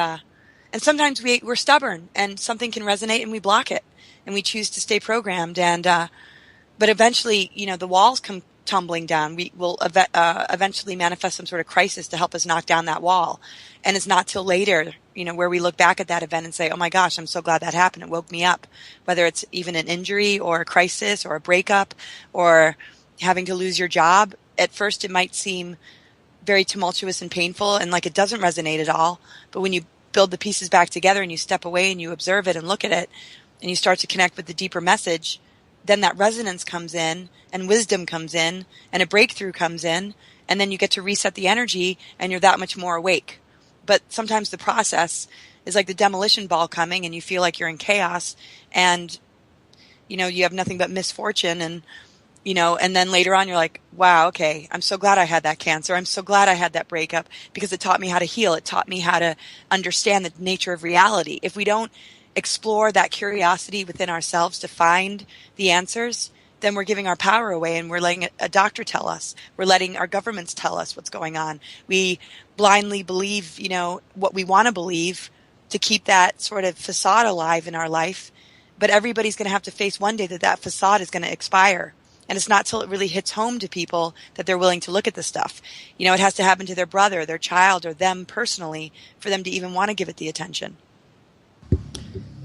sometimes we're stubborn and something can resonate and we block it and we choose to stay programmed. And, but eventually, the walls come tumbling down. We will eventually manifest some sort of crisis to help us knock down that wall. And it's not till later, where we look back at that event and say, oh my gosh, I'm so glad that happened. It woke me up, whether it's even an injury or a crisis or a breakup or having to lose your job. At first, it might seem very tumultuous and painful and like it doesn't resonate at all. But when you build the pieces back together and you step away and you observe it and look at it and you start to connect with the deeper message, then that resonance comes in and wisdom comes in and a breakthrough comes in, and then you get to reset the energy and you're that much more awake. But sometimes the process is like the demolition ball coming and you feel like you're in chaos and, you have nothing but misfortune and then later on you're like, wow, okay, I'm so glad I had that cancer. I'm so glad I had that breakup because it taught me how to heal. It taught me how to understand the nature of reality. If we don't explore that curiosity within ourselves to find the answers, then we're giving our power away and we're letting a doctor tell us. We're letting our governments tell us what's going on. We blindly believe, what we want to believe to keep that sort of facade alive in our life. But everybody's going to have to face one day that facade is going to expire. And it's not till it really hits home to people that they're willing to look at this stuff. It has to happen to their brother, their child, or them personally for them to even want to give it the attention.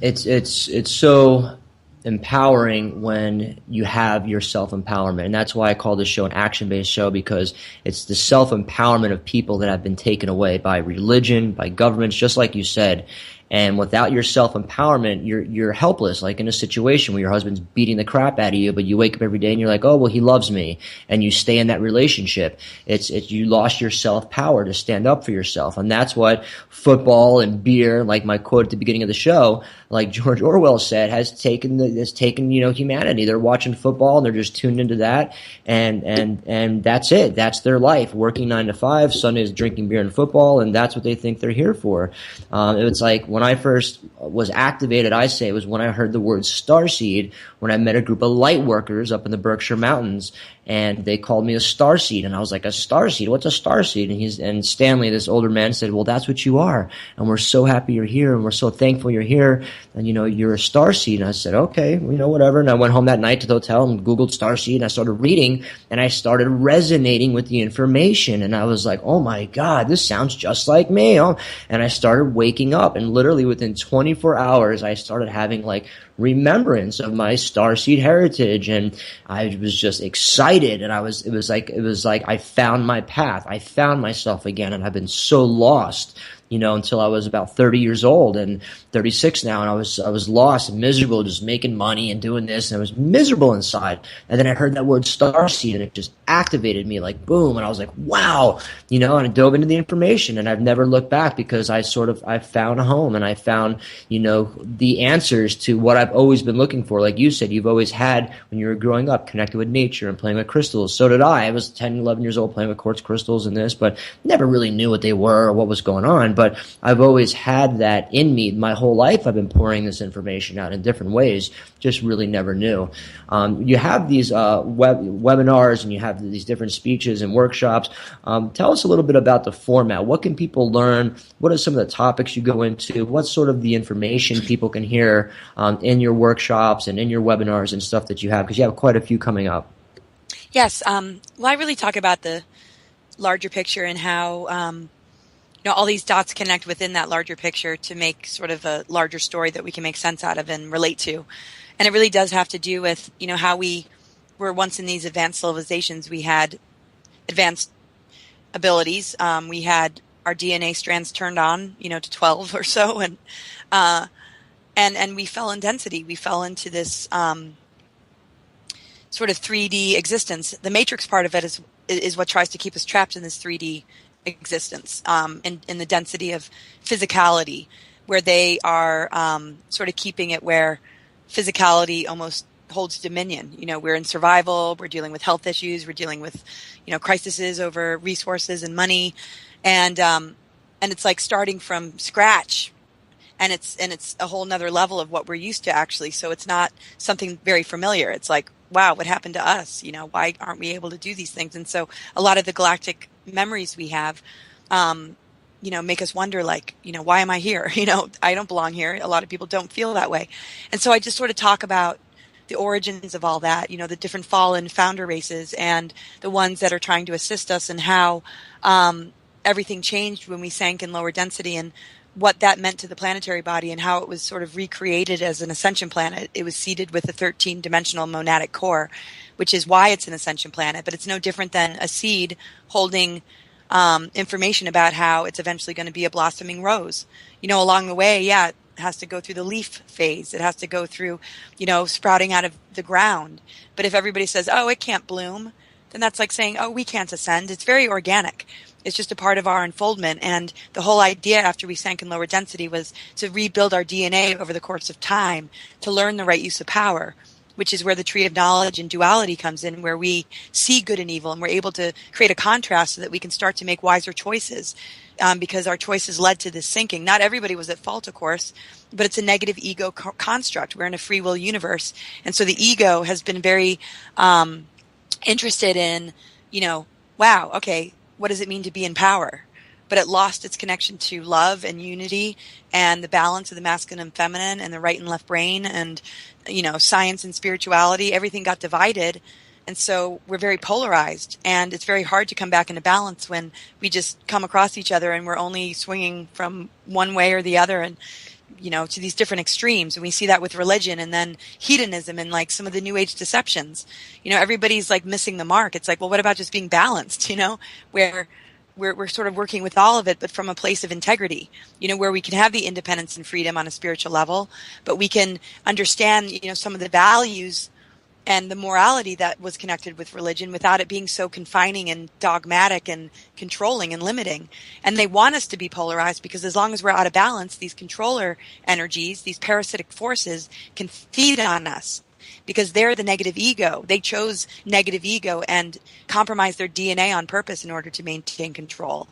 It's so empowering when you have your self-empowerment. And that's why I call this show an action-based show, because it's the self-empowerment of people that have been taken away by religion, by governments, just like you said. And without your self-empowerment, you're helpless, like in a situation where your husband's beating the crap out of you, but you wake up every day and you're like, oh, well, he loves me. And you stay in that relationship. It's you lost your self-power to stand up for yourself. And that's what football and beer, like my quote at the beginning of the show, like George Orwell said, has taken humanity. They're watching football and they're just tuned into that, and that's it. That's their life, working 9 to 5, Sundays drinking beer and football, and that's what they think they're here for. It's like when I first was activated, I say it was when I heard the word starseed, when I met a group of light workers up in the Berkshire Mountains, and they called me a starseed, and I was like, a starseed? What's a starseed? And Stanley, this older man, said, well, that's what you are, and we're so happy you're here, and we're so thankful you're here, and you're a starseed. And I said, okay, whatever. And I went home that night to the hotel and Googled starseed, and I started reading, and I started resonating with the information, and I was like, oh my God, this sounds just like me. And I started waking up, and literally within 24 hours, I started having like remembrance of my starseed heritage, and I was just excited, and it was like I found my path. I found myself again, and I've been so lost, until I was about 30 years old, and 36 now, and I was lost and miserable, just making money and doing this, and I was miserable inside. And then I heard that word starseed, and it just activated me like boom, and I was like, wow, and I dove into the information, and I've never looked back, because I found a home, and I found, the answers to what I've always been looking for. Like you said, you've always had, when you were growing up, connected with nature and playing with crystals. So did I. I was 10, 11 years old playing with quartz crystals and this, but never really knew what they were or what was going on. But I've always had that in me. My whole life I've been pouring this information out in different ways, just really never knew. You have these webinars, and you have these different speeches and workshops. Tell us a little bit about the format. What can people learn? What are some of the topics you go into? What's sort of the information people can hear in your workshops and in your webinars and stuff that you have? Because you have quite a few coming up. Yes. Well, I really talk about the larger picture and how all these dots connect within that larger picture to make sort of a larger story that we can make sense out of and relate to. And it really does have to do with, how we were once in these advanced civilizations. We had advanced abilities. We had our DNA strands turned on, to 12 or so. And we fell in density. We fell into this sort of 3D existence. The matrix part of it is what tries to keep us trapped in this 3D existence, in the density of physicality, where they are sort of keeping it where physicality almost holds dominion. We're in survival, we're dealing with health issues, we're dealing with, crises over resources and money, and it's like starting from scratch, and it's a whole nother level of what we're used to, actually. So it's not something very familiar. It's like, wow, what happened to us? Why aren't we able to do these things? And so a lot of the galactic memories we have, make us wonder, like, why am I here? I don't belong here. A lot of people don't feel that way. And so I just sort of talk about the origins of all that, the different fallen founder races and the ones that are trying to assist us, and how everything changed when we sank in lower density, and what that meant to the planetary body, and how it was sort of recreated as an ascension planet. It was seeded with a 13-dimensional monadic core, which is why it's an ascension planet. But it's no different than a seed holding information about how it's eventually going to be a blossoming rose. Along the way, it has to go through the leaf phase. It has to go through, sprouting out of the ground. But if everybody says, oh, it can't bloom, then that's like saying, oh, we can't ascend. It's very organic. It's just a part of our unfoldment. And the whole idea after we sank in lower density was to rebuild our DNA over the course of time, to learn the right use of power, which is where the tree of knowledge and duality comes in, where we see good and evil, and we're able to create a contrast so that we can start to make wiser choices, because our choices led to this sinking. Not everybody was at fault, of course, but it's a negative ego construct. We're in a free will universe. And so the ego has been very interested in, wow, okay, what does it mean to be in power? But it lost its connection to love and unity and the balance of the masculine and feminine and the right and left brain and, science and spirituality. Everything got divided. And so we're very polarized, and it's very hard to come back into balance when we just come across each other and we're only swinging from one way or the other, and, to these different extremes. And we see that with religion, and then hedonism, and like some of the new age deceptions. Everybody's like missing the mark. It's like, well, what about just being balanced, where we're sort of working with all of it, but from a place of integrity, where we can have the independence and freedom on a spiritual level, but we can understand, some of the values and the morality that was connected with religion without it being so confining and dogmatic and controlling and limiting. And they want us to be polarized because as long as we're out of balance, these controller energies, these parasitic forces can feed on us because they're the negative ego. They chose negative ego and compromised their DNA on purpose in order to maintain control.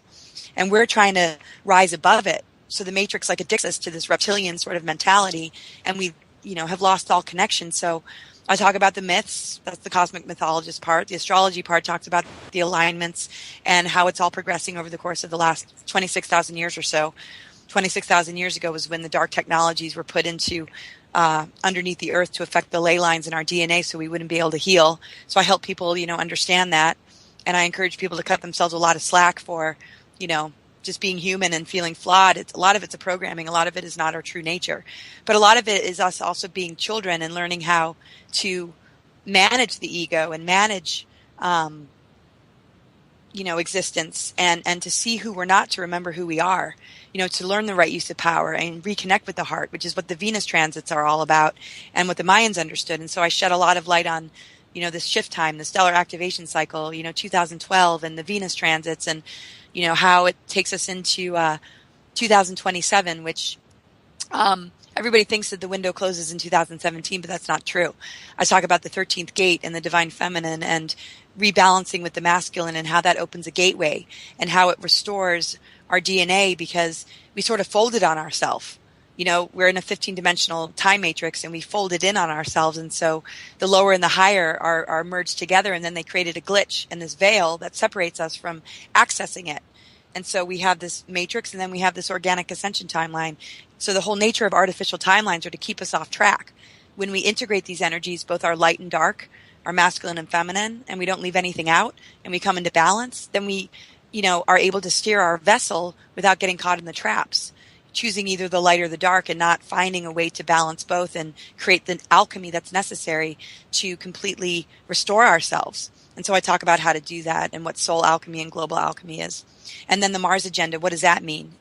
And we're trying to rise above it. So the Matrix addicts us to this reptilian sort of mentality, and we, have lost all connection. So I talk about the myths. That's the cosmic mythologist part. The astrology part talks about the alignments and how it's all progressing over the course of the last 26,000 years or so. 26,000 years ago was when the dark technologies were put into underneath the earth to affect the ley lines in our DNA so we wouldn't be able to heal. So I help people, understand that. And I encourage people to cut themselves a lot of slack for, just being human and feeling flawed. A lot of it's a programming. A lot of it is not our true nature. But a lot of it is us also being children and learning how to manage the ego and manage, existence and to see who we're not, to remember who we are, to learn the right use of power and reconnect with the heart, which is what the Venus transits are all about and what the Mayans understood. And so I shed a lot of light on, this shift time, the stellar activation cycle, 2012 and the Venus transits and, how it takes us into 2027, which everybody thinks that the window closes in 2017, but that's not true. I talk about the 13th gate and the divine feminine and rebalancing with the masculine and how that opens a gateway and how it restores our DNA because we sort of folded on ourselves. We're in a 15-dimensional time matrix and we folded in on ourselves. And so the lower and the higher are merged together, and then they created a glitch and this veil that separates us from accessing it. And so we have this matrix and then we have this organic ascension timeline. So the whole nature of artificial timelines are to keep us off track. When we integrate these energies, both our light and dark, our masculine and feminine, and we don't leave anything out and we come into balance, then we, are able to steer our vessel without getting caught in the traps, choosing either the light or the dark and not finding a way to balance both and create the alchemy that's necessary to completely restore ourselves. And so I talk about how to do that and what soul alchemy and global alchemy is. And then the Mars agenda, what does that mean?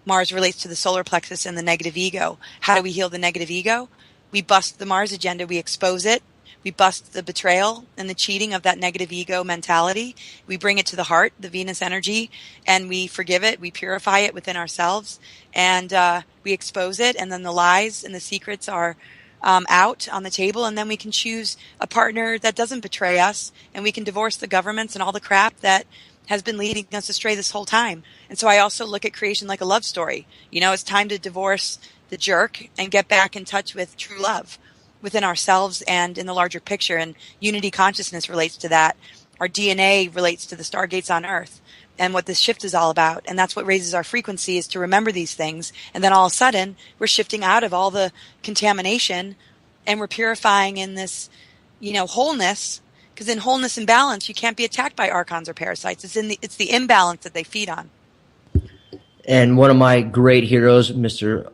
Mars relates to the solar plexus and the negative ego. How do we heal the negative ego? We bust the Mars agenda, we expose it. We bust the betrayal and the cheating of that negative ego mentality. We bring it to the heart, the Venus energy, and we forgive it. We purify it within ourselves, and we expose it. And then the lies and the secrets are out on the table, and then we can choose a partner that doesn't betray us, and we can divorce the governments and all the crap that has been leading us astray this whole time. And so I also look at creation like a love story. It's time to divorce the jerk and get back in touch with true love within ourselves and in the larger picture. And unity consciousness relates to that. Our DNA relates to the stargates on Earth and what this shift is all about. And that's what raises our frequency, is to remember these things. And then all of a sudden, we're shifting out of all the contamination and we're purifying in this, wholeness. Because in wholeness and balance, you can't be attacked by archons or parasites. It's the imbalance that they feed on. And one of my great heroes, Mr.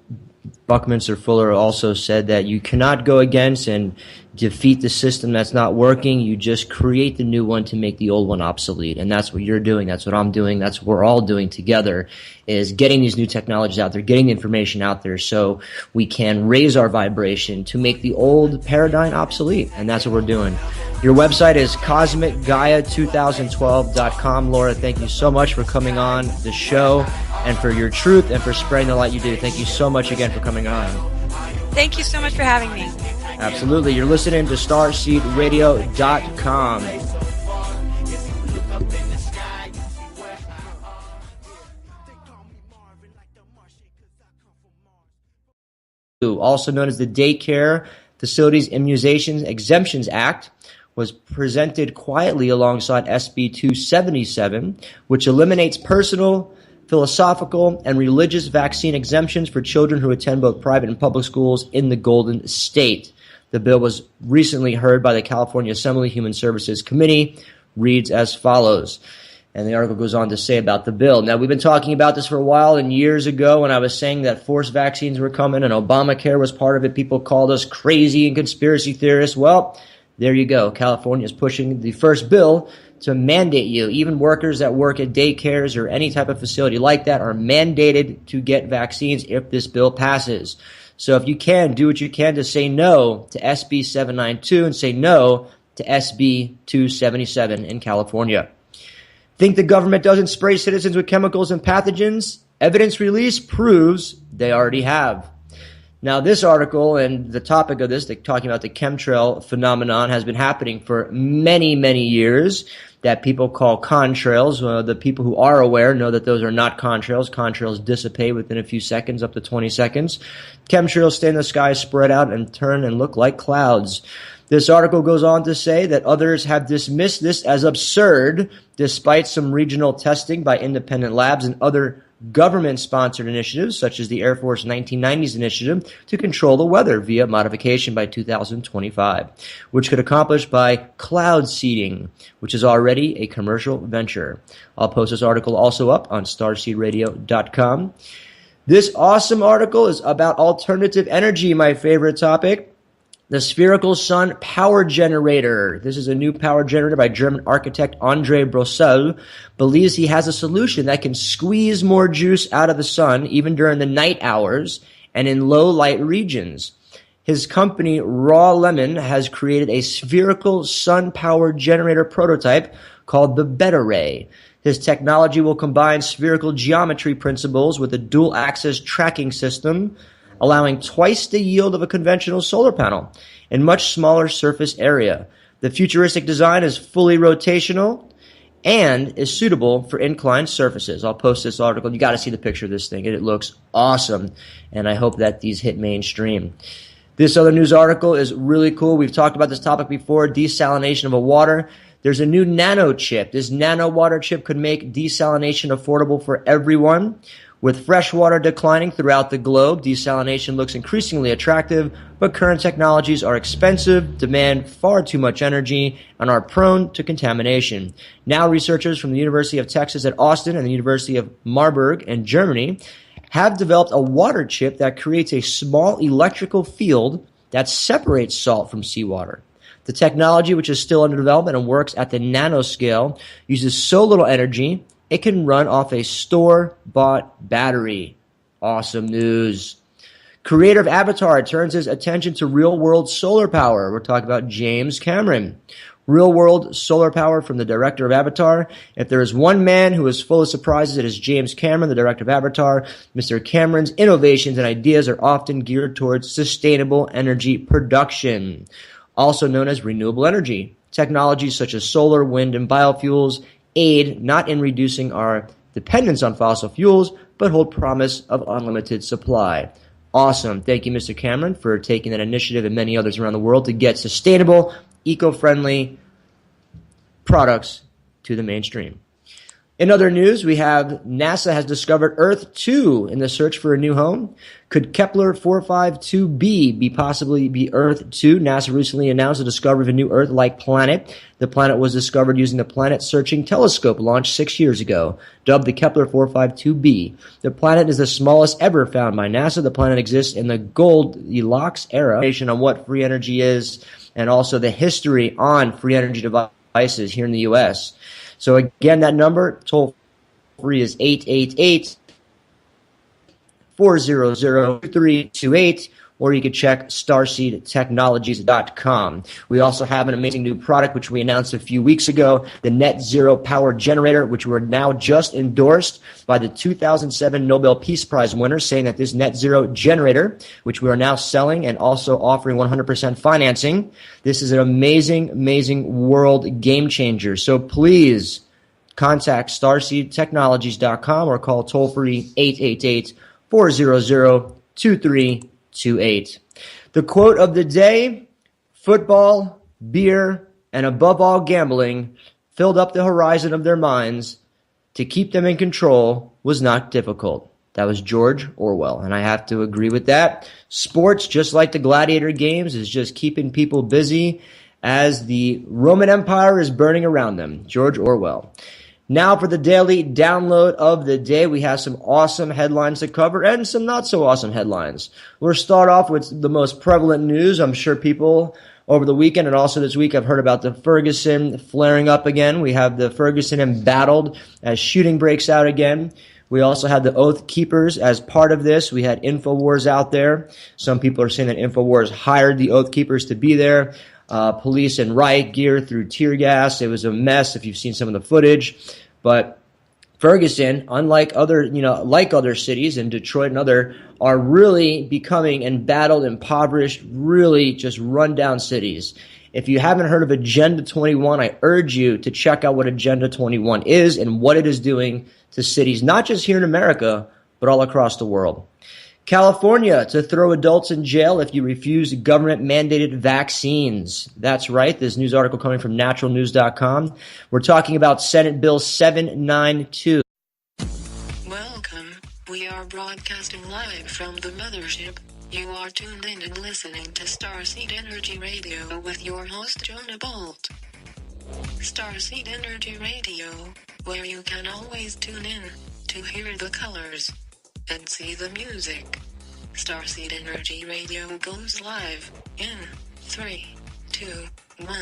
Buckminster Fuller, also said that you cannot go against and defeat the system that's not working. You just create the new one to make the old one obsolete. And that's what you're doing. That's what I'm doing. That's what we're all doing together, is getting these new technologies out there, getting the information out there so we can raise our vibration to make the old paradigm obsolete. And that's what we're doing. Your website is cosmicgaia2012.com. Laura, thank you so much for coming on the show and for your truth and for spreading the light you do. Thank you so much again for coming on. Thank you so much for having me. Absolutely. You're listening to StarseedRadio.com. Also known as the Daycare Facilities Immunizations Exemptions Act, was presented quietly alongside SB 277, which eliminates personal, philosophical, and religious vaccine exemptions for children who attend both private and public schools in the Golden State. The bill was recently heard by the California Assembly Human Services Committee, reads as follows. And the article goes on to say about the bill. Now, we've been talking about this for a while, and years ago when I was saying that forced vaccines were coming and Obamacare was part of it, people called us crazy and conspiracy theorists. Well, There you go. California is pushing the first bill to mandate you. Even workers that work at daycares or any type of facility like that are mandated to get vaccines if this bill passes. So if you can, do what you can to say no to SB 792 and say no to SB 277 in California. Think the government doesn't spray citizens with chemicals and pathogens? Evidence release proves they already have. Now, this article and the topic of this, talking about the chemtrail phenomenon, has been happening for many, many years, that people call contrails. The people who are aware know that those are not contrails. Contrails dissipate within a few seconds, up to 20 seconds. Chemtrails stay in the sky, spread out, and turn and look like clouds. This article goes on to say that others have dismissed this as absurd, despite some regional testing by independent labs and other government-sponsored initiatives, such as the Air Force 1990s initiative to control the weather via modification by 2025, which could accomplish by cloud seeding, which is already a commercial venture. I'll post this article also up on starseedradio.com. This awesome article is about alternative energy, my favorite topic. The spherical sun power generator. This is a new power generator by German architect André Brossel. Believes he has a solution that can squeeze more juice out of the sun even during the night hours and in low light regions. His company Raw Lemon has created a spherical sun power generator prototype called the Beta Ray. His technology will combine spherical geometry principles with a dual axis tracking system, allowing twice the yield of a conventional solar panel in much smaller surface area. The futuristic design is fully rotational and is suitable for inclined surfaces. I'll post this article. You got to see the picture of this thing. It looks awesome, and I hope that these hit mainstream. This other news article is really cool. We've talked about this topic before, desalination of a water. There's a new nano chip. This nano water chip could make desalination affordable for everyone. With fresh water declining throughout the globe, desalination looks increasingly attractive, but current technologies are expensive, demand far too much energy, and are prone to contamination. Now researchers from the University of Texas at Austin and the University of Marburg in Germany have developed a water chip that creates a small electrical field that separates salt from seawater. The technology, which is still under development and works at the nanoscale, uses so little energy it can run off a store-bought battery. Awesome news. Creator of Avatar turns his attention to real-world solar power. We're talking about James Cameron. Real-world solar power from the director of Avatar. If there is one man who is full of surprises, it is James Cameron, the director of Avatar. Mr. Cameron's innovations and ideas are often geared towards sustainable energy production, also known as renewable energy. Technologies such as solar, wind, and biofuels aid not in reducing our dependence on fossil fuels, but hold promise of unlimited supply. Awesome. Thank you, Mr. Cameron, for taking that initiative and many others around the world to get sustainable, eco-friendly products to the mainstream. In other news, we have NASA has discovered Earth 2 in the search for a new home. Could Kepler 452b possibly be Earth 2? NASA recently announced the discovery of a new Earth-like planet. The planet was discovered using the Planet Searching Telescope launched 6 years ago, dubbed the Kepler 452b. The planet is the smallest ever found by NASA. The planet exists in the Goldilocks era. On what free energy is and also the history on free energy devices here in the U.S. So again, that number, toll free, is 888-400-2328, or you can check starseedtechnologies.com. We also have an amazing new product, which we announced a few weeks ago, the Net Zero Power Generator, which we're now just endorsed by the 2007 Nobel Peace Prize winner, saying that this Net Zero generator, which we are now selling and also offering 100% financing, this is an amazing, amazing world game changer. So please contact starseedtechnologies.com or call toll-free 888-400-2328. The quote of the day: football, beer, and above all gambling filled up the horizon of their minds. To keep them in control was not difficult. That was George Orwell, and I have to agree with that. Sports, just like the gladiator games, is just keeping people busy as the Roman Empire is burning around them. George Orwell. Now for the daily download of the day, we have some awesome headlines to cover and some not so awesome headlines. We'll start off with the most prevalent news. I'm sure people over the weekend, and also this week I've heard about the Ferguson flaring up again. We have the Ferguson embattled as shooting breaks out again. We also had the Oath Keepers as part of this. We had InfoWars out there. Some people are saying that InfoWars hired the Oath Keepers to be there. Police and riot gear through tear gas. It was a mess if you've seen some of the footage. But Ferguson, unlike other cities in Detroit and other, are really becoming embattled, impoverished, really just rundown cities. If you haven't heard of Agenda 21, I urge you to check out what Agenda 21 is and what it is doing to cities, not just here in America, but all across the world. California to throw adults in jail if you refuse government-mandated vaccines. That's right. This news article coming from naturalnews.com. We're talking about Senate Bill 792. Welcome. We are broadcasting live from the mothership. You are tuned in and listening to Starseed Energy Radio with your host, Jonah Bolt. Starseed Energy Radio, where you can always tune in to hear the colors and see the music. Starseed Energy Radio goes live in 3, 2, 1.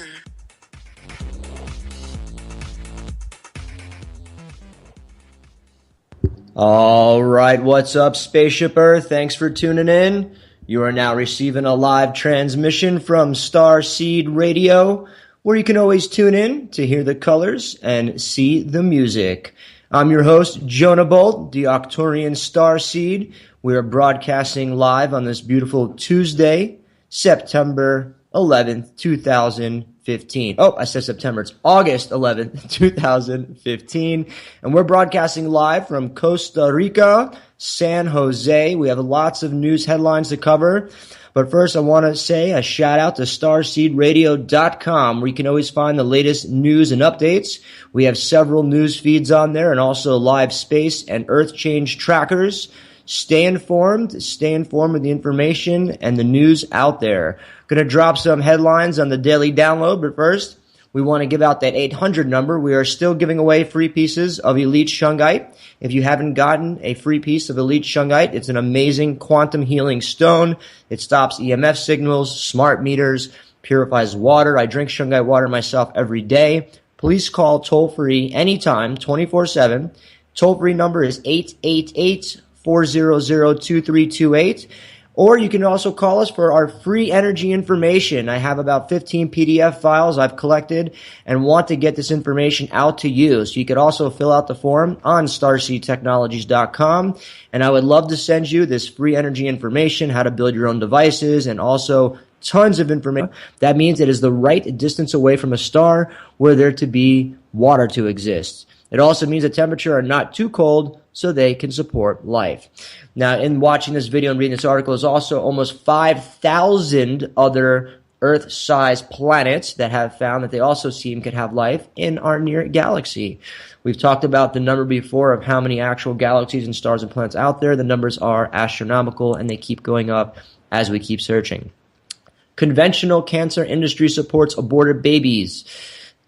All right, what's up, Spaceship Earth? Thanks for tuning in. You are now receiving a live transmission from Starseed Radio, where you can always tune in to hear the colors and see the music. I'm your host, Jonah Bolt, the Octurian Starseed. We are broadcasting live on this beautiful Tuesday, September 11th, 2015. Oh, I said September. It's August 11th, 2015. And we're broadcasting live from Costa Rica, San Jose. We have lots of news headlines to cover. But first, I want to say a shout out to StarSeedRadio.com, where you can always find the latest news and updates. We have several news feeds on there and also live space and earth change trackers. Stay informed with the information and the news out there. Going to drop some headlines on the daily download, but first, we want to give out that 800 number. We are still giving away free pieces of Elite Shungite. If you haven't gotten a free piece of Elite Shungite, it's an amazing quantum healing stone. It stops EMF signals, smart meters, purifies water. I drink Shungite water myself every day. Please call toll-free anytime, 24/7. Toll-free number is 888-400-2328. Or you can also call us for our free energy information. I have about 15 PDF files I've collected and want to get this information out to you. So you could also fill out the form on starseedtechnologies.com. And I would love to send you this free energy information, how to build your own devices, and also tons of information. That means it is the right distance away from a star where there to be water to exist. It also means the temperature are not too cold so they can support life. Now, in watching this video and reading this article, there's also almost 5,000 other Earth-sized planets that have found that they also seem could have life in our near galaxy. We've talked about the number before of how many actual galaxies and stars and planets out there. The numbers are astronomical, and they keep going up as we keep searching. Conventional cancer industry supports aborted babies.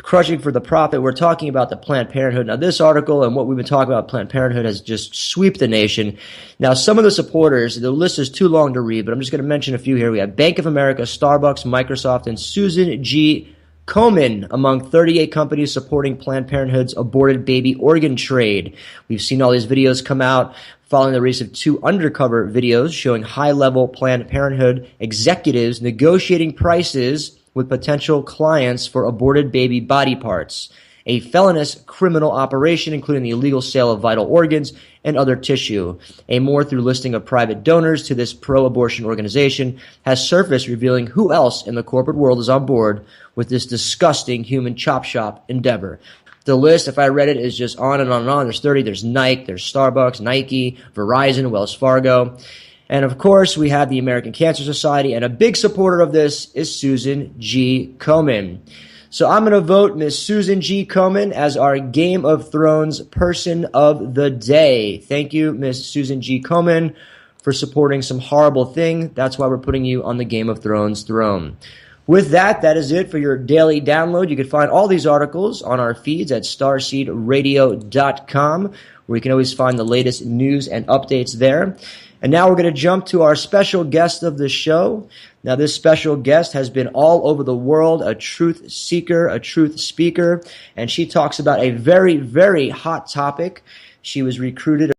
Crushing for the profit. We're talking about the Planned Parenthood. Now, this article and what we've been talking about Planned Parenthood has just swept the nation. Now, some of the supporters, the list is too long to read, but I'm just going to mention a few here. We have Bank of America, Starbucks, Microsoft, and Susan G. Komen among 38 companies supporting Planned Parenthood's aborted baby organ trade. We've seen all these videos come out following the release of 2 undercover videos showing high-level Planned Parenthood executives negotiating prices with potential clients for aborted baby body parts, a felonious criminal operation including the illegal sale of vital organs and other tissue. A more through listing of private donors to this pro-abortion organization has surfaced, revealing who else in the corporate world is on board with this disgusting human chop shop endeavor. The list, if I read it, is just on and on and on. There's 30, there's Nike, there's Starbucks, Nike, Verizon, Wells Fargo. And of course, we have the American Cancer Society, and a big supporter of this is Susan G. Komen. So I'm going to vote Miss Susan G. Komen as our Game of Thrones Person of the Day. Thank you, Miss Susan G. Komen, for supporting some horrible thing. That's why we're putting you on the Game of Thrones throne. With that, that is it for your daily download. You can find all these articles on our feeds at starseedradio.com, where you can always find the latest news and updates there. And now we're going to jump to our special guest of the show. Now, this special guest has been all over the world, a truth seeker, a truth speaker, and she talks about a very, very hot topic. She was recruited